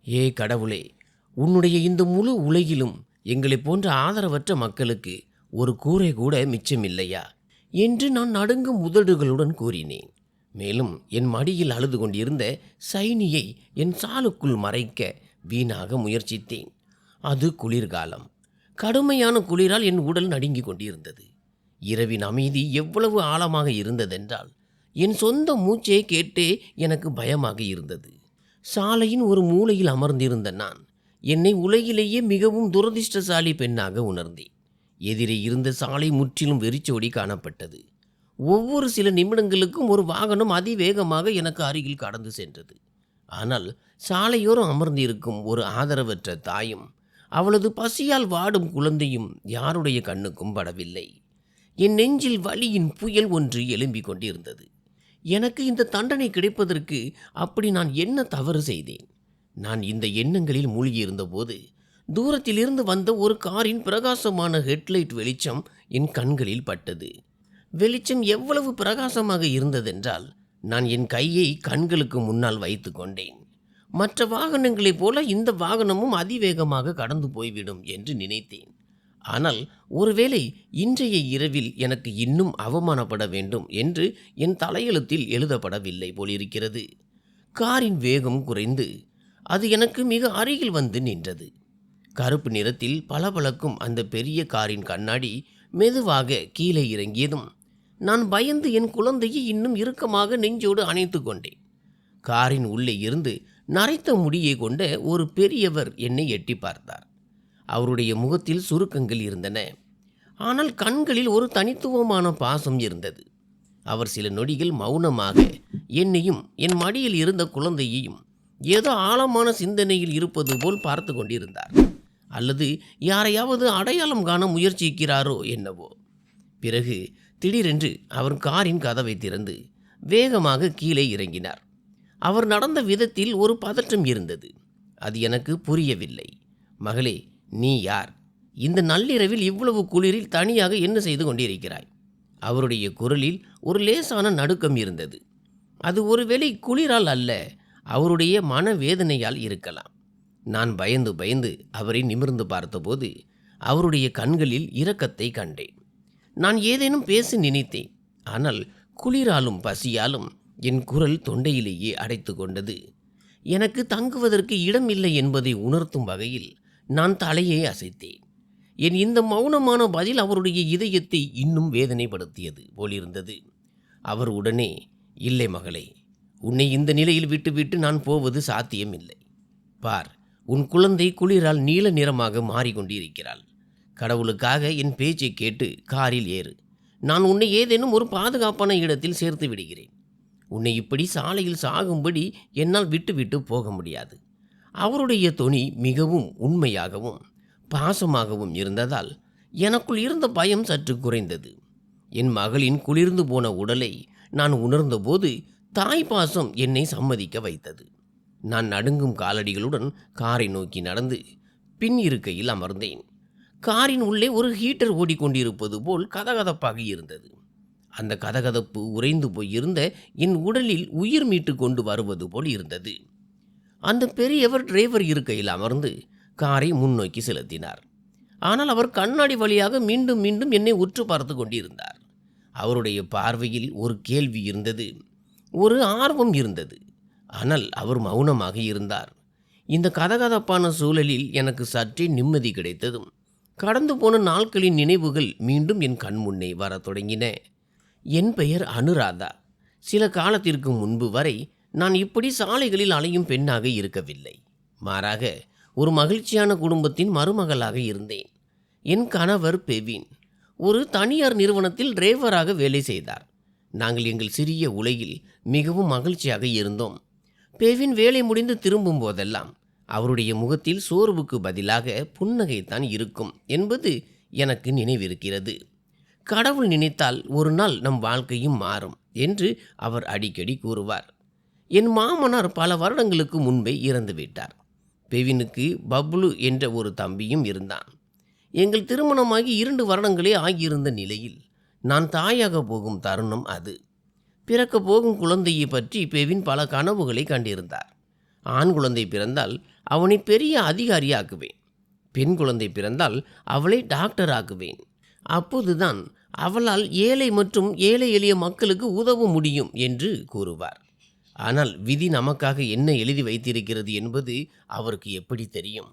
ஏ கடவுளே, உன்னுடைய இந்த முழு உலகிலும் எங்களைப் போன்ற ஆதரவற்ற மக்களுக்கு ஒரு கூரை கூட மிச்சமில்லையா என்று நான் நடுங்கும் உதடுகளுடன் கூறினேன். மேலும் என் மடியில் அழுது கொண்டிருந்த சைனியை என் சாலுக்குள் மறைக்க வீணாக முயற்சித்தேன். அது குளிர்காலம். கடுமையான குளிரால் என் உடல் நடுங்கிக் கொண்டிருந்தது. இரவின் அமைதி எவ்வளவு ஆழமாக இருந்ததென்றால் என் சொந்த மூச்சை கேட்டே எனக்கு பயமாக இருந்தது. சாலையின் ஒரு மூலையில் அமர்ந்திருந்த நான் என்னை உலகிலேயே மிகவும் துரதிர்ஷ்டசாலி பெண்ணாக உணர்ந்தேன். எதிரே இருந்த சாலை முற்றிலும் வெறிச்சோடி காணப்பட்டது. ஒவ்வொரு சில நிமிடங்களுக்கும் ஒரு வாகனம் அதிவேகமாக எனக்கு அருகில் கடந்து சென்றது. ஆனால் சாலையோரம் அமர்ந்திருக்கும் ஒரு ஆதரவற்ற தாயும் அவளது பசியால் வாடும் குழந்தையும் யாருடைய கண்ணுக்கும் படவில்லை. என் நெஞ்சில் வலியின் புயல் ஒன்று எழும்பிக் கொண்டிருந்தது. எனக்கு இந்த தண்டனை கிடைப்பதற்கு அப்படி நான் என்ன தவறு செய்தேன்? நான் இந்த எண்ணங்களில் மூழ்கியிருந்தபோது தூரத்திலிருந்து வந்த ஒரு காரின் பிரகாசமான ஹெட்லைட் வெளிச்சம் என் கண்களில் பட்டது. வெளிச்சம் எவ்வளவு பிரகாசமாக இருந்ததென்றால் நான் என் கையை கண்களுக்கு முன்னால் வைத்து கொண்டேன். மற்ற வாகனங்களைப் போல இந்த வாகனமும் அதிவேகமாக கடந்து போய்விடும் என்று நினைத்தேன். ஆனால் ஒருவேளை இன்றைய இரவில் எனக்கு இன்னும் அவமானப்பட வேண்டும் என்று என் தலையெழுத்தில் எழுதப்படவில்லை போலிருக்கிறது. காரின் வேகம் குறைந்து அது எனக்கு மிக அருகில் வந்து நின்றது. கருப்பு நிறத்தில் பளபளக்கும் அந்த பெரிய காரின் கண்ணாடி மெதுவாக கீழே இறங்கியதும் நான் பயந்து என் குழந்தையை இன்னும் இறுக்கமாக நெஞ்சோடு அணைத்து கொண்டேன். காரின் உள்ளே இருந்து நரைத்த முடியை கொண்ட ஒரு பெரியவர் என்னை எட்டி பார்த்தார். அவருடைய முகத்தில் சுருக்கங்கள் இருந்தன. ஆனால் கண்களில் ஒரு தனித்துவமான பாசம் இருந்தது. அவர் சில நொடிகள் மௌனமாக என்னையும் என் மடியில் இருந்த குழந்தையையும் ஏதோ ஆழமான சிந்தனையில் இருப்பது போல் பார்த்து கொண்டிருந்தார். அல்லது யாரையாவது அடையாளம் காண முயற்சிக்கிறாரோ என்னவோ. பிறகு திடீரென்று அவர் காரின் கதவை திறந்து வேகமாக கீழே இறங்கினார். அவர் நடந்த விதத்தில் ஒரு பதற்றம் இருந்தது. அது எனக்கு புரியவில்லை. மகளே, நீ யார்? இந்த நள்ளிரவில் இவ்வளவு குளிரில் தனியாக என்ன செய்து கொண்டிருக்கிறாய்? அவருடைய குரலில் ஒரு லேசான நடுக்கம் இருந்தது. அது ஒருவேளை குளிரால் அல்ல, அவருடைய மனவேதனையால் இருக்கலாம். நான் பயந்து பயந்து அவரை நிமிர்ந்து பார்த்தபோது அவருடைய கண்களில் இரக்கத்தை கண்டேன். நான் ஏதேனும் பேச நினைத்தேன். ஆனால் குளிராலும் பசியாலும் என் குரல் தொண்டையிலேயே அடைத்து கொண்டது. எனக்கு தங்குவதற்கு இடம் இல்லை என்பதை உணர்த்தும் வகையில் நான் தலையை அசைத்தேன். என் இந்த மௌனமான பதில் அவருடைய இதயத்தை இன்னும் வேதனைப்படுத்தியது போலிருந்தது. அவர் உடனே, இல்லை மகளே, உன்னை இந்த நிலையில் விட்டுவிட்டு நான் போவது சாத்தியமில்லை. பார், உன் குழந்தை குளிரால் நீல நிறமாக மாறிக்கொண்டிருக்கிறாள். கடவுளுக்காக என் பேச்சை கேட்டு காரில் ஏறு. நான் உன்னை ஏதேனும் ஒரு பாதுகாப்பான இடத்தில் சேர்த்து விடுகிறேன். உன்னை இப்படி சாலையில் சாகும்படி என்னால் விட்டு போக முடியாது. அவருடைய தொனி மிகவும் உண்மையாகவும் பாசமாகவும் இருந்ததால் எனக்குள் இருந்த பயம் சற்று குறைந்தது. என் மகளின் குளிர்ந்து போன உடலை நான் உணர்ந்தபோது தாய் பாசம் என்னை சம்மதிக்க வைத்தது. நான் நடுங்கும் காலடிகளுடன் காரை நோக்கி நடந்து பின் இருக்கையில் அமர்ந்தேன். காரின் உள்ளே ஒரு ஹீட்டர் ஓடிக்கொண்டிருப்பது போல் கதகதப்பாக இருந்தது. அந்த கதகதப்பு உறைந்து போயிருந்த என் உடலில் உயிர் மீட்டு கொண்டு வருவது போல் இருந்தது. அந்த பெரியவர் டிரைவர் இருக்கையில் அமர்ந்து காரை முன்னோக்கி செலுத்தினார். ஆனால் அவர் கண்ணாடி வழியாக மீண்டும் மீண்டும் என்னை உற்று பார்த்து கொண்டிருந்தார். அவருடைய பார்வையில் ஒரு கேள்வி இருந்தது, ஒரு ஆர்வம் இருந்தது. ஆனால் அவர் மௌனமாக இருந்தார். இந்த கதகதப்பான சூழலில் எனக்கு சற்றே நிம்மதி கிடைத்ததும் கடந்து போன நாட்களின் நினைவுகள் மீண்டும் என் கண் முன்னே வரத் தொடங்கின. என் பெயர் அனுராதா. சில காலத்திற்கு முன்பு வரை நான் இப்படி சாலைகளில் அலையும் பெண்ணாக இருக்கவில்லை. மாறாக ஒரு மகிழ்ச்சியான குடும்பத்தின் மருமகளாக இருந்தேன். என் கணவர் பெவின் ஒரு தனியார் நிறுவனத்தில் டிரைவராக வேலை செய்தார். நாங்கள் எங்கள் சிறிய உலகில் மிகவும் மகிழ்ச்சியாக இருந்தோம். பெவின் வேலை முடிந்து திரும்பும் போதெல்லாம் அவருடைய முகத்தில் சோர்வுக்கு பதிலாக புன்னகைத்தான் இருக்கும் என்பது எனக்கு நினைவிருக்கிறது. கடவுள் நினைத்தால் ஒரு நாள் நம் வாழ்க்கையும் மாறும் என்று அவர் அடிக்கடி கூறுவார். என் மாமனார் பல வருடங்களுக்கு முன்பே இறந்துவிட்டார். பெவினுக்கு பப்ளு என்ற ஒரு தம்பியும் இருந்தான். எங்கள் திருமணமாகி 2 வருடங்களே ஆகியிருந்த நிலையில் நான் தாயாக போகும் தருணம் அது. பிறக்க போகும் குழந்தையை பற்றி பெவின் பல கனவுகளை கண்டிருந்தார். ஆண் குழந்தை பிறந்தால் அவனை பெரிய அதிகாரியாக்குவேன். பெண் குழந்தை பிறந்தால் அவளை டாக்டர் ஆக்குவேன். அப்போதுதான் அவளால் ஏழை மற்றும் ஏழை எளிய மக்களுக்கு உதவ முடியும் என்று கூறுவார். ஆனால் விதி நமக்காக என்ன எழுதி வைத்திருக்கிறது என்பது அவருக்கு எப்படி தெரியும்?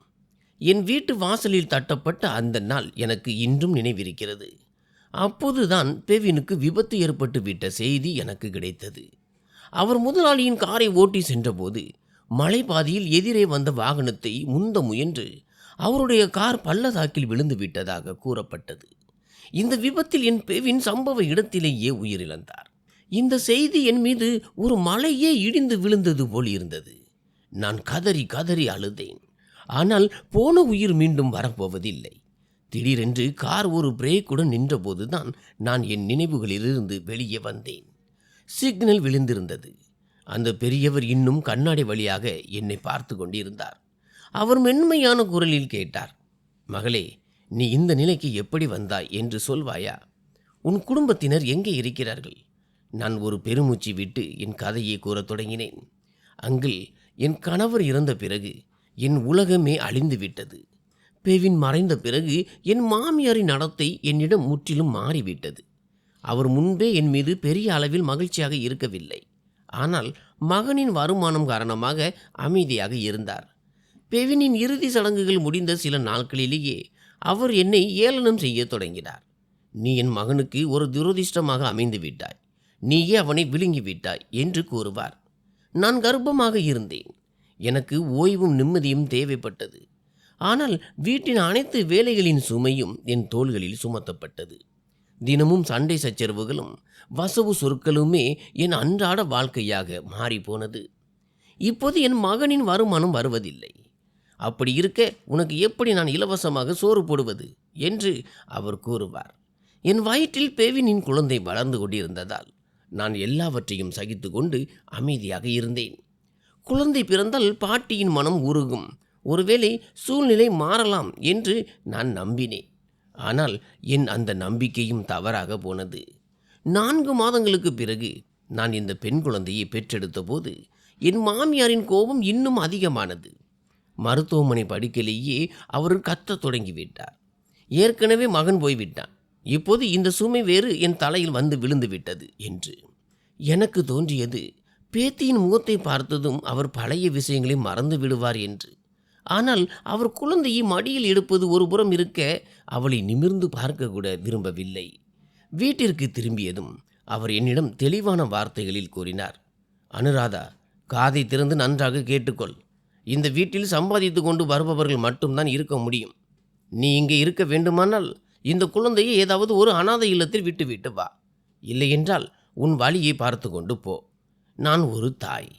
என் வீட்டு வாசலில் தட்டப்பட்ட அந்த நாள் எனக்கு இன்றும் நினைவிருக்கிறது. அப்போதுதான் பெவினுக்கு விபத்து ஏற்பட்டு விட்ட செய்தி எனக்கு கிடைத்தது. அவர் முதலாளியின் காரை ஓட்டி சென்றபோது மலைப்பாதையில் எதிரே வந்த வாகனத்தை முந்த முயன்று அவருடைய கார் பள்ளத்தாக்கில் விழுந்து விட்டதாக கூறப்பட்டது. இந்த விபத்தில் என் பெவின் சம்பவ இடத்திலேயே உயிரிழந்தார். இந்த செய்தி என் மீது ஒரு மலையே இடிந்து விழுந்தது போல் இருந்தது. நான் கதறி கதறி அழுதேன். ஆனால் போன உயிர் மீண்டும் வரப்போவதில்லை. திடீரென்று கார் ஒரு பிரேக்குடன் நின்றபோதுதான் நான் என் நினைவுகளிலிருந்து வெளியே வந்தேன். சிக்னல் விழுந்திருந்தது. அந்த பெரியவர் இன்னும் கண்ணாடி வழியாக என்னை பார்த்து கொண்டிருந்தார். அவர் மென்மையான குரலில் கேட்டார், மகளே, நீ இந்த நிலைக்கு எப்படி வந்தாய் என்று சொல்வாயா? உன் குடும்பத்தினர் எங்கே இருக்கிறார்கள்? நான் ஒரு பெருமூச்சு விட்டு என் கதையை கூறத் தொடங்கினேன். அங்கிள், என் கணவர் இறந்த பிறகு என் உலகமே அழிந்து விட்டது. பெவின் மறைந்த பிறகு என் மாமியாரின் நடத்தை என்னிடம் முற்றிலும் மாறிவிட்டது. அவர் முன்பே என் மீது பெரிய அளவில் மகிழ்ச்சியாக இருக்கவில்லை. ஆனால் மகனின் வருமானம் காரணமாக அமைதியாக இருந்தார். பெவினின் இறுதி சடங்குகள் முடிந்த சில நாட்களிலேயே அவர் என்னை ஏளனம் செய்ய தொடங்கினார். நீ என் மகனுக்கு ஒரு துரதிர்ஷ்டமாக அமைந்து விட்டாய், நீயே அவனை விழுங்கி விட்டாய் என்று கூறுவார். நான் கர்ப்பமாக இருந்தேன். எனக்கு ஓய்வும் நிம்மதியும் தேவைப்பட்டது. ஆனால் வீட்டின் அனைத்து வேலைகளின் சுமையும் என் தோள்களில் சுமத்தப்பட்டது. தினமும் சண்டை சச்சரவுகளும் வசவு சொற்களுமே என் அன்றாட வாழ்க்கையாக மாறிப்போனது. இப்போது என் மகனின் வருமானம் வருவதில்லை. அப்படி இருக்க உனக்கு எப்படி நான் இலவசமாக சோறு போடுவது என்று அவர் கூறுவார். என் வயிற்றில் பெவினின் குழந்தை வளர்ந்து கொண்டிருந்ததால் நான் எல்லாவற்றையும் சகித்து கொண்டு அமைதியாக இருந்தேன். குழந்தை பிறந்தால் பாட்டியின் மனம் உருகும், ஒருவேளை சூழ்நிலை மாறலாம் என்று நான் நம்பினேன். ஆனால் என் அந்த நம்பிக்கையும் தவறாக போனது. 4 மாதங்களுக்கு பிறகு நான் இந்த பெண் குழந்தையை பெற்றெடுத்த போது என் மாமியாரின் கோபம் இன்னும் அதிகமானது. மருத்துவமனை படுக்கையிலேயே அவர் கத்தத் தொடங்கிவிட்டார். ஏற்கனவே மகன் போய்விட்டான், இப்போது இந்த சுமை வேறு என் தலையில் வந்து விழுந்து விட்டது என்று எனக்கு தோன்றியது. பேத்தியின் முகத்தை பார்த்ததும் அவர் பழைய விஷயங்களை மறந்து விடுவார் என்று. ஆனால் அவர் குழந்தையை மடியில் எடுப்பது ஒரு புறம் இருக்க, அவளை நிமிர்ந்து பார்க்க கூட விரும்பவில்லை. வீட்டிற்கு திரும்பியதும் அவர் என்னிடம் தெளிவான வார்த்தைகளில் கூறினார், அனுராதா, காதை திறந்து நன்றாக கேட்டுக்கொள். இந்த வீட்டில் சம்பாதித்து கொண்டு வருபவர்கள் மட்டும்தான் இருக்க முடியும். நீ இங்கே இருக்க வேண்டுமானால் இந்த குழந்தையை ஏதாவது ஒரு அனாதை இல்லத்தில் விட்டுவிட்டு வா. இல்லையென்றால் உன் வழியை பார்த்து கொண்டு போ. நான் ஒரு தாய்.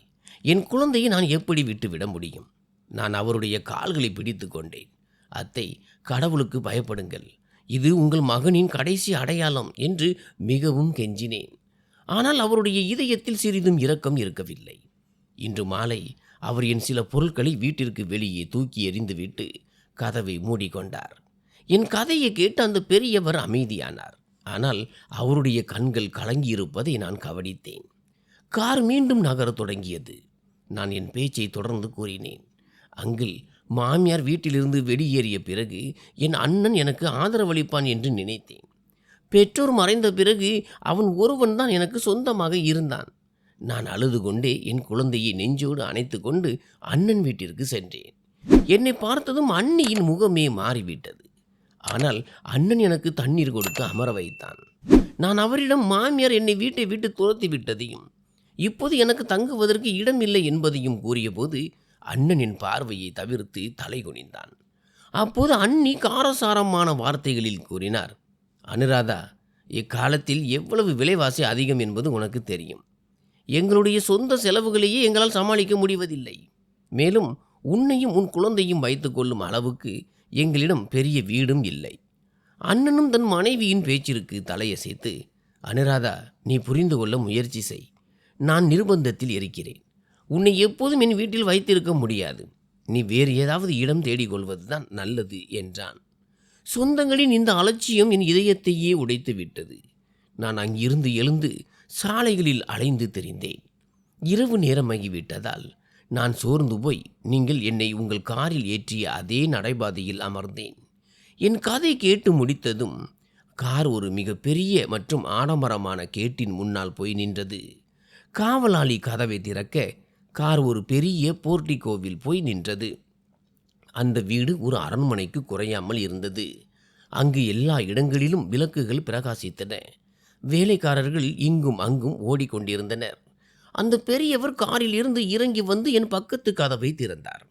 என் குழந்தையை நான் எப்படி விட்டுவிட முடியும்? நான் அவருடைய கால்களை பிடித்து கொண்டேன். அத்தை, கடவுளுக்கு பயப்படுங்கள். இது உங்கள் மகனின் கடைசி அடையாளம் என்று மிகவும் கெஞ்சினேன். ஆனால் அவருடைய இதயத்தில் சிறிதும் இரக்கம் இருக்கவில்லை. இன்று மாலை அவர் என் சில பொருட்களை வீட்டிற்கு வெளியே தூக்கி எறிந்துவிட்டு கதவை மூடிக்கொண்டார். என் கதையை கேட்டு அந்த பெரியவர் அமைதியானார். ஆனால் அவருடைய கண்கள் கலங்கியிருப்பதை நான் கவனித்தேன். கார் மீண்டும் நகரத் தொடங்கியது. நான் என் பேச்சை தொடர்ந்து கூறினேன். அங்கிள், மாமியார் வீட்டிலிருந்து வெளியேறிய பிறகு என் அண்ணன் எனக்கு ஆதரவளிப்பான் என்று நினைத்தேன். பெற்றோர் மறைந்த பிறகு அவன் ஒருவன் தான் எனக்கு சொந்தமாக இருந்தான். நான் அழுது கொண்டே என் குழந்தையை நெஞ்சோடு அணைத்து கொண்டு அண்ணன் வீட்டிற்கு சென்றேன். என்னை பார்த்ததும் அண்ணியின் முகமே மாறிவிட்டது. ஆனால் அண்ணன் எனக்கு தண்ணீர் கொடுத்து அமர வைத்தான். நான் அவரிடம் மாமியார் என்னை வீட்டை விட்டு துரத்தி விட்டதையும் இப்போது எனக்கு தங்குவதற்கு இடம் இல்லை என்பதையும் கூறிய போது அண்ணனின் பார்வையை தவிர்த்து தலை குனிந்தான். அப்போது அண்ணி காரசாரமான வார்த்தைகளில் கூறினார், அனுராதா, இக்காலத்தில் எவ்வளவு விலைவாசி அதிகம் என்பது உனக்கு தெரியும். எங்களுடைய சொந்த செலவுகளையே எங்களால் சமாளிக்க முடிவதில்லை. மேலும் உன்னையும் உன் குழந்தையும் வைத்துக் கொள்ளும் அளவுக்கு எங்களிடம் பெரிய வீடும் இல்லை. அண்ணனும் தன் மனைவியின் பேச்சிற்கு தலையசைத்து, அனுராதா, நீ புரிந்து கொள்ள முயற்சி செய். நான் நிர்பந்தத்தில் இருக்கிறேன். உன்னை எப்போதும் என் வீட்டில் வைத்திருக்க முடியாது. நீ வேறு ஏதாவது இடம் தேடிக்கொள்வதுதான் நல்லது என்றான். சொந்தங்களின் இந்த அலட்சியம் என் இதயத்தையே உடைத்து விட்டது. நான் அங்கிருந்து எழுந்து சாலைகளில் அலைந்து திரிந்தேன். இரவு நேரமாகிவிட்டதால் நான் சோர்ந்து போய் நீங்கள் என்னை உங்கள் காரில் ஏற்றிய அதே நடைபாதையில் அமர்ந்தேன். என் கதை கேட்டு முடித்ததும் கார் ஒரு மிகப்பெரிய மற்றும் ஆடம்பரமான கேட்டின் முன்னால் போய் நின்றது. காவலாளி கதவை திறக்க கார் ஒரு பெரிய போர்டிகோவில் போய் நின்றது. அந்த வீடு ஒரு அரண்மனைக்கு குறையாமல் இருந்தது. அங்கு எல்லா இடங்களிலும் விளக்குகள் பிரகாசித்தன. வேலைக்காரர்கள் இங்கும் அங்கும் ஓடிக்கொண்டிருந்தனர். அந்த பெரியவர் காரில் இருந்து இறங்கி வந்து என் பக்கத்து கதவை திறந்தார்.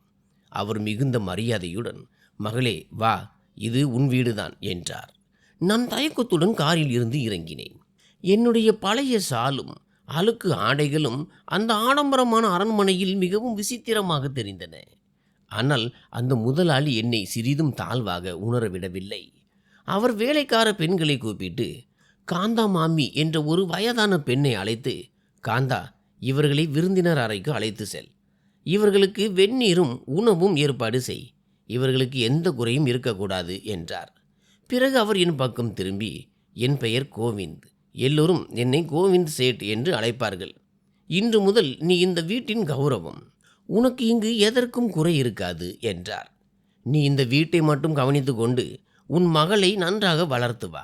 அவர் மிகுந்த மரியாதையுடன், "மகளே வா, இது உன் வீடுதான்" என்றார். நான் தயக்கத்துடன் காரில் இருந்து இறங்கினேன். என்னுடைய பழைய சாலும் அழுக்கு ஆடைகளும் அந்த ஆடம்பரமான அரண்மனையில் மிகவும் விசித்திரமாக தெரிந்தன. ஆனால் அந்த முதலாளி என்னை சிறிதும் தாழ்வாக உணரவிடவில்லை. அவர் வேலைக்கார பெண்களை கூப்பிட்டு, காந்தா மாமி என்ற ஒரு வயதான பெண்ணை அழைத்து, "காந்தா, இவர்களை விருந்தினர் அறைக்கு அழைத்து செல். இவர்களுக்கு வெந்நீரும் உணவும் ஏற்பாடு செய். இவர்களுக்கு எந்த குறையும் இருக்கக்கூடாது" என்றார். பிறகு அவர் என் பக்கம் திரும்பி, "என் பெயர் கோவிந்த். எல்லோரும் என்னை கோவிந்த் சேட் என்று அழைப்பார்கள். இன்று முதல் நீ இந்த வீட்டின் கௌரவம். உனக்கு இங்கு எதற்கும் குறை இருக்காது" என்றார். "நீ இந்த வீட்டை மட்டும் கவனித்து கொண்டு உன் மகளை நன்றாக வளர்த்து வா.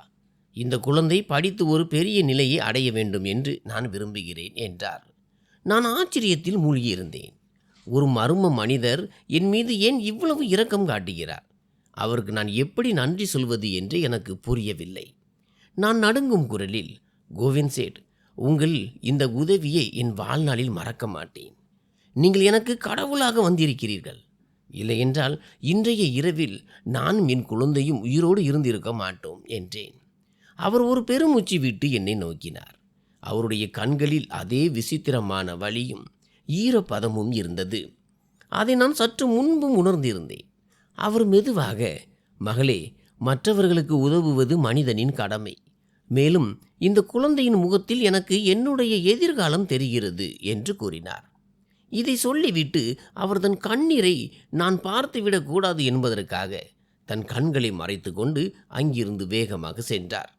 இந்த குழந்தை படித்து ஒரு பெரிய நிலையை அடைய வேண்டும் என்று நான் விரும்புகிறேன்" என்றார். நான் ஆச்சரியத்தில் மூழ்கியிருந்தேன். ஒரு மர்ம மனிதர் என் மீது ஏன் இவ்வளவு இரக்கம் காட்டுகிறார்? அவருக்கு நான் எப்படி நன்றி சொல்வது என்று எனக்கு புரியவில்லை. நான் நடுங்கும் குரலில், "கோவிந்த் சேட், உங்கள் இந்த உதவியை என் வாழ்நாளில் மறக்க மாட்டேன். நீங்கள் எனக்கு கடவுளாக வந்திருக்கிறீர்கள். இல்லையென்றால் இன்றைய இரவில் நானும் என் குழந்தையும் உயிரோடு இருந்திருக்க மாட்டோம்" என்றேன். அவர் ஒரு பெருமூச்சு விட்டு என்னை நோக்கினார். அவருடைய கண்களில் அதே விசித்திரமான வலியும் ஈரப்பதமும் இருந்தது. அதை நான் சற்று முன்பும் உணர்ந்திருந்தேன். அவர் மெதுவாக, "மகளே, மற்றவர்களுக்கு உதவுவது மனிதனின் கடமை. மேலும் இந்த குழந்தையின் முகத்தில் எனக்கு என்னுடைய எதிர்காலம் தெரிகிறது" என்று கூறினார். இதை சொல்லிவிட்டு அவர் தன் கண்ணீரை நான் பார்த்துவிடக் கூடாது என்பதற்காக தன் கண்களை மறைத்து கொண்டு அங்கிருந்து வேகமாக சென்றார்.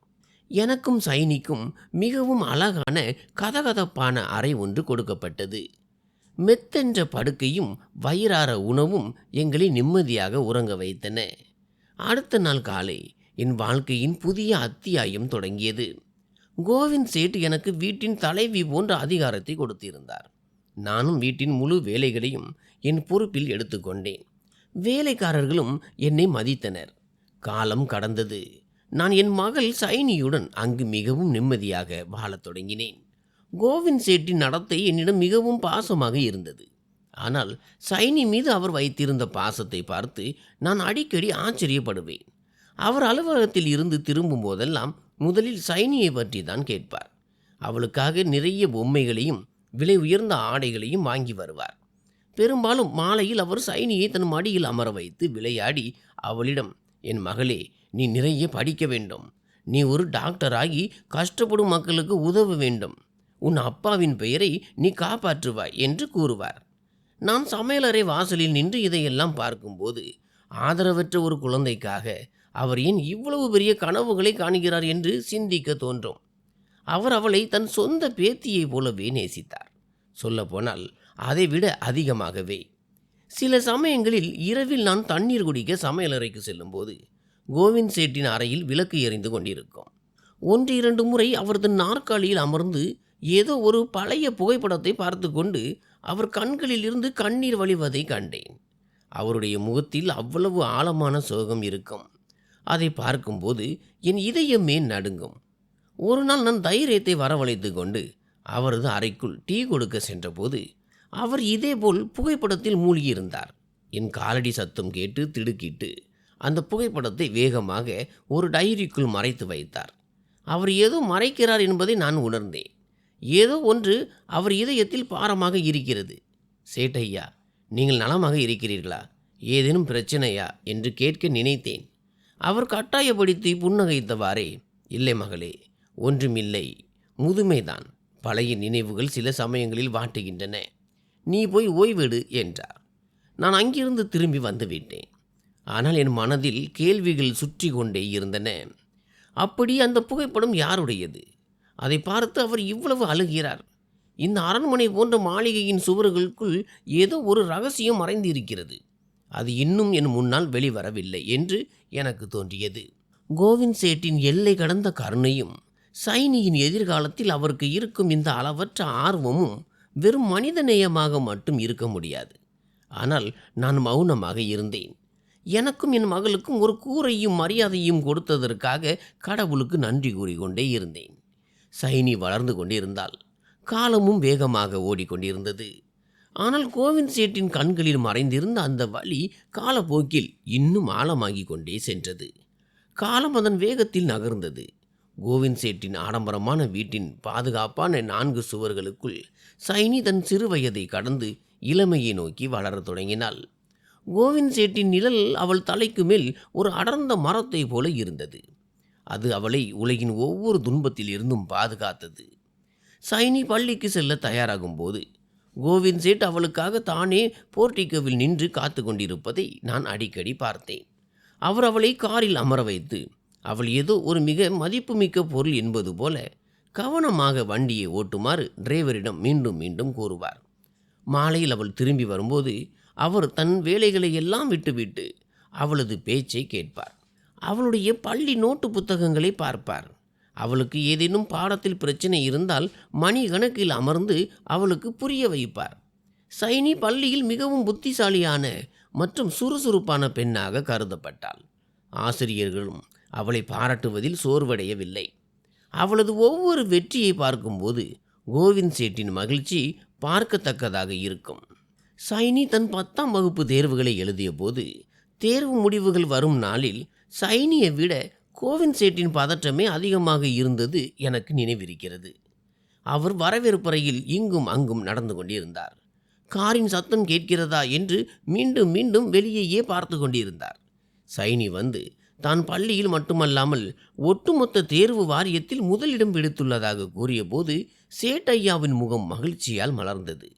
எனக்கும் சைனிக்கும் மிகவும் அழகான கதகதப்பான அறை ஒன்று கொடுக்கப்பட்டது. மெத்தென்ற படுக்கையும் வயிறார உணவும் எங்களை நிம்மதியாக உறங்க வைத்தன. அடுத்த நாள் காலை என் வாழ்க்கையின் புதிய அத்தியாயம் தொடங்கியது. கோவிந்த் சேட் எனக்கு வீட்டின் தலைவி போன்ற அதிகாரத்தை கொடுத்திருந்தார். நானும் வீட்டின் முழு வேலைகளையும் என் பொறுப்பில் எடுத்துக்கொண்டேன். வேலைக்காரர்களும் என்னை மதித்தனர். காலம் கடந்தது. நான் என் மகள் சைனியுடன் அங்கு மிகவும் நிம்மதியாக வாழத் தொடங்கினேன். கோவிந்த் சேட்டின் நடத்தை என்னிடம் மிகவும் பாசமாக இருந்தது. ஆனால் சைனி மீது அவர் வைத்திருந்த பாசத்தை பார்த்து நான் அடிக்கடி ஆச்சரியப்படுவேன். அவர் அலுவலகத்தில் இருந்து திரும்பும் போதெல்லாம் முதலில் சைனியை பற்றி தான் கேட்பார். அவளுக்காக நிறைய பொம்மைகளையும் விலை உயர்ந்த ஆடைகளையும் வாங்கி வருவார். பெரும்பாலும் மாலையில் அவர் சைனியை தன் மடியில் அமர வைத்து விளையாடி அவளிடம், "என் மகளே, நீ நிறைய படிக்க வேண்டும். நீ ஒரு டாக்டராகி கஷ்டப்படும் மக்களுக்கு உதவ வேண்டும். உன் அப்பாவின் பெயரை நீ காப்பாற்றுவாய்" என்று கூறுவார். நான் சமையலறை வாசலில் நின்று இதையெல்லாம் பார்க்கும்போது ஆதரவற்ற ஒரு குழந்தைக்காக அவர் ஏன் இவ்வளவு பெரிய கனவுகளை காணுகிறார் என்று சிந்திக்க தோன்றும். அவர் அவளை தன் சொந்த பேத்தியை போலவே நேசித்தார். சொல்லப்போனால் அதைவிட அதிகமாகவே. சில சமயங்களில் இரவில் நான் தண்ணீர் குடிக்க சமையலறைக்கு செல்லும்போது கோவிந்த் சேட்டின் அறையில் விளக்கு எரிந்து கொண்டிருக்கும். 1-2 முறை அவர் தன் நாற்காலியில் அமர்ந்து ஏதோ ஒரு பழைய புகைப்படத்தை பார்த்து கொண்டு அவர் கண்களில் இருந்து கண்ணீர் வழிவதை கண்டேன். அவருடைய முகத்தில் அவ்வளவு ஆழமான சோகம் இருக்கும். அதை பார்க்கும்போது என் இதயமே நடுங்கும். ஒரு நாள் நான் தைரியத்தை வரவழைத்து கொண்டு அவரது அறைக்குள் டீ கொடுக்க சென்றபோது அவர் இதேபோல் புகைப்படத்தில் மூழ்கியிருந்தார். என் காலடி சத்தம் கேட்டு திடுக்கிட்டு அந்த புகைப்படத்தை வேகமாக ஒரு டைரிக்குள் மறைத்து வைத்தார். அவர் ஏதோ மறைக்கிறார் என்பதை நான் உணர்ந்தேன். ஏதோ ஒன்று அவர் இதயத்தில் பாரமாக இருக்கிறது. "சேட்டையா, நீங்கள் நலமாக இருக்கிறீர்களா? ஏதேனும் பிரச்சனையா?" என்று கேட்க நினைத்தேன். அவர் கட்டாயப்படுத்தி புன்னகைத்தவாறே, "இல்லை மகளே, ஒன்றுமில்லை. முதுமைதான். பழைய நினைவுகள் சில சமயங்களில் வாட்டுகின்றன. நீ போய் ஓய்வெடு" என்றார். நான் அங்கிருந்து திரும்பி வந்துவிட்டேன். ஆனால் என் மனதில் கேள்விகள் சுற்றி கொண்டே இருந்தன. அப்படி அந்த புகைப்படம் யாருடையது? அதை பார்த்து அவர் இவ்வளவு அழுகிறார். இந்த அரண்மனை போன்ற மாளிகையின் சுவர்களுக்குள் ஏதோ ஒரு ரகசியம் மறைந்து இருக்கிறது. அது இன்னும் என் முன்னால் வெளிவரவில்லை என்று எனக்கு தோன்றியது. கோவிந்த் சேட்டின் எல்லை கடந்த கருணையும் சைனியின் எதிர்காலத்தில் அவருக்கு இருக்கும் இந்த அளவற்ற ஆர்வமும் வெறும் மனிதநேயமாக மட்டும் இருக்க முடியாது. ஆனால் நான் மௌனமாக இருந்தேன். எனக்கும் என் மகளுக்கும் ஒரு கூரையும் மரியாதையும் கொடுத்ததற்காக கடவுளுக்கு நன்றி கூறிக்கொண்டே இருந்தேன். சைனி வளர்ந்து கொண்டிருந்தாள். காலமும் வேகமாக ஓடிக்கொண்டிருந்தது. ஆனால் கோவிந்த் சேட்டின் கண்களில் மறைந்திருந்த அந்த வலி காலப்போக்கில் இன்னும் ஆழமாகி கொண்டே சென்றது. காலம் அதன் வேகத்தில் நகர்ந்தது. கோவிந்த் சேட்டின் ஆடம்பரமான வீட்டின் பாதுகாப்பான 4 சுவர்களுக்குள் சைனி தன் சிறு வயதை கடந்து இளமையை நோக்கி வளரத் தொடங்கினாள். கோவிந்த் சேட்டின் நிழல் அவள் தலைக்கு மேல் ஒரு அடர்ந்த மரத்தை போல இருந்தது. அது அவளை உலகின் ஒவ்வொரு துன்பத்தில் இருந்தும் பாதுகாத்தது. சைனி பள்ளிக்கு செல்ல தயாராகும் போது கோவிந்த் சேட் அவளுக்காக தானே போர்டிகோவில் நின்று காத்து கொண்டிருப்பதை நான் அடிக்கடி பார்த்தேன். அவர் அவளை காரில் அமர வைத்து அவள் ஏதோ ஒரு மிக மதிப்புமிக்க பொருள் என்பது போல கவனமாக வண்டியை ஓட்டுமாறு டிரைவரிடம் மீண்டும் மீண்டும் கூறுவார். மாலையில் அவள் திரும்பி வரும்போது அவர் தன் வேலைகளை எல்லாம் விட்டுவிட்டு அவளது பேச்சை கேட்பார். அவளுடைய பள்ளி நோட்டு புத்தகங்களை பார்ப்பார். அவளுக்கு ஏதேனும் பாடத்தில் பிரச்சனை இருந்தால் மணி கணக்கில் அமர்ந்து அவளுக்கு புரிய வைப்பார். சைனி பள்ளியில் மிகவும் புத்திசாலியான மற்றும் சுறுசுறுப்பான பெண்ணாக கருதப்பட்டாள். ஆசிரியர்களும் அவளை பாராட்டுவதில் சோர்வடையவில்லை. அவளது ஒவ்வொரு வெற்றியை பார்க்கும்போது கோவிந்த் சேட்டின் மகிழ்ச்சி பார்க்கத்தக்கதாக இருக்கும். சைனி தன் 10ஆம் வகுப்பு தேர்வுகளை எழுதிய போது தேர்வு முடிவுகள் வரும் நாளில் சைனியை விட கோவிந்த் சேட்டின் பதற்றமே அதிகமாக இருந்தது எனக்கு நினைவிருக்கிறது. அவர் வரவேற்பறையில் இங்கும் அங்கும் நடந்து கொண்டிருந்தார். காரின் சத்தம் கேட்கிறதா என்று மீண்டும் மீண்டும் வெளியேயே பார்த்து கொண்டிருந்தார். சைனி வந்து தான் பள்ளியில் மட்டுமல்லாமல் ஒட்டுமொத்த தேர்வு வாரியத்தில் முதலிடம் பிடித்துள்ளதாக கூறிய போது சேட்டையாவின் முகம் மகிழ்ச்சியால் மலர்ந்தது.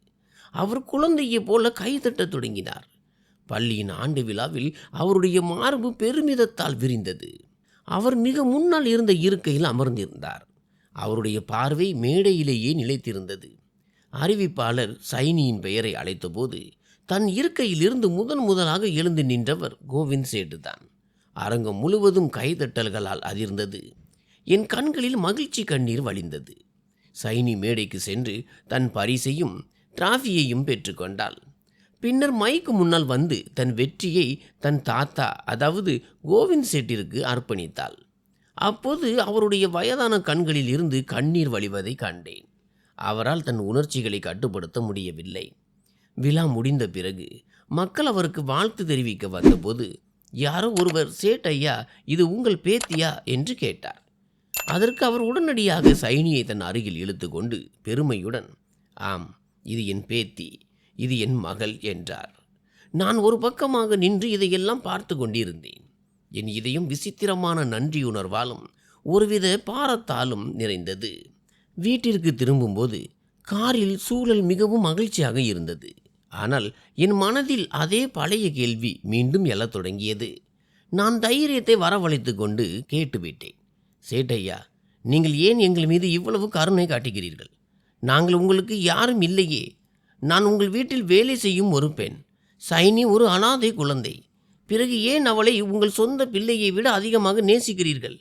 அவர் குழந்தையைப் போல கைதட்டத் தொடங்கினார். பள்ளியின் ஆண்டு விழாவில் அவருடைய மார்பு பெருமிதத்தால் விரிந்தது. அவர் மிக முன்னால் இருந்த இருக்கையில் அமர்ந்திருந்தார். அவருடைய பார்வை மேடையிலேயே நிலைத்திருந்தது. அறிவிப்பாளர் சைனியின் பெயரை அழைத்தபோது தன் இருக்கையில் இருந்து முதலாக எழுந்து நின்றவர் கோவிந்த் சேட்டு தான். அரங்கம் முழுவதும் கைதட்டல்களால் அதிர்ந்தது. என் கண்களில் மகிழ்ச்சி கண்ணீர் வழிந்தது. சைனி மேடைக்கு சென்று தன் பரிசையும் டிராஃபியையும் பெற்றுக்கொண்டாள். பின்னர் மைக்கு முன்னால் வந்து தன் வெற்றியை தன் தாத்தா அதாவது கோவிந்த் சேட்டிற்கு அர்ப்பணித்தாள். அப்போது அவருடைய வயதான கண்களில் இருந்து கண்ணீர் வழிவதை கண்டேன். அவரால் தன் உணர்ச்சிகளை கட்டுப்படுத்த முடியவில்லை. விழா முடிந்த பிறகு மக்கள் அவருக்கு வாழ்த்து தெரிவிக்க வந்தபோது யாரோ ஒருவர், சேட் ஐயா, இது உங்கள் பேத்தியா என்று கேட்டார். அதற்கு அவர் உடனடியாக சைனியை தன் அருகில் இழுத்து கொண்டு பெருமையுடன், ஆம், இது என் பேத்தி, இது என் மகள் என்றார். நான் ஒரு பக்கமாக நின்று இதையெல்லாம் பார்த்து கொண்டிருந்தேன். என் இதயம் விசித்திரமான நன்றியுணர்வாலும் ஒருவித பாரத்தாலும் நிறைந்தது. வீட்டிற்கு திரும்பும்போது காரில் சூழல் மிகவும் மகிழ்ச்சியாக இருந்தது. ஆனால் என் மனதில் அதே பழைய கேள்வி மீண்டும் எழத் தொடங்கியது. நான் தைரியத்தை வரவழைத்து கொண்டு கேட்டுவிட்டேன். சேட்டையா, நீங்கள் ஏன் எங்கள் மீது இவ்வளவு கருணை காட்டுகிறீர்கள்? நாங்கள் உங்களுக்கு யாரும் இல்லையே. நான் உங்கள் வீட்டில் வேலை செய்யும் ஒரு பெண். சைனி ஒரு அனாதை குழந்தை. பிறகு ஏன் அவளை உங்கள் சொந்த பிள்ளையை விட அதிகமாக நேசிக்கிறீர்கள்?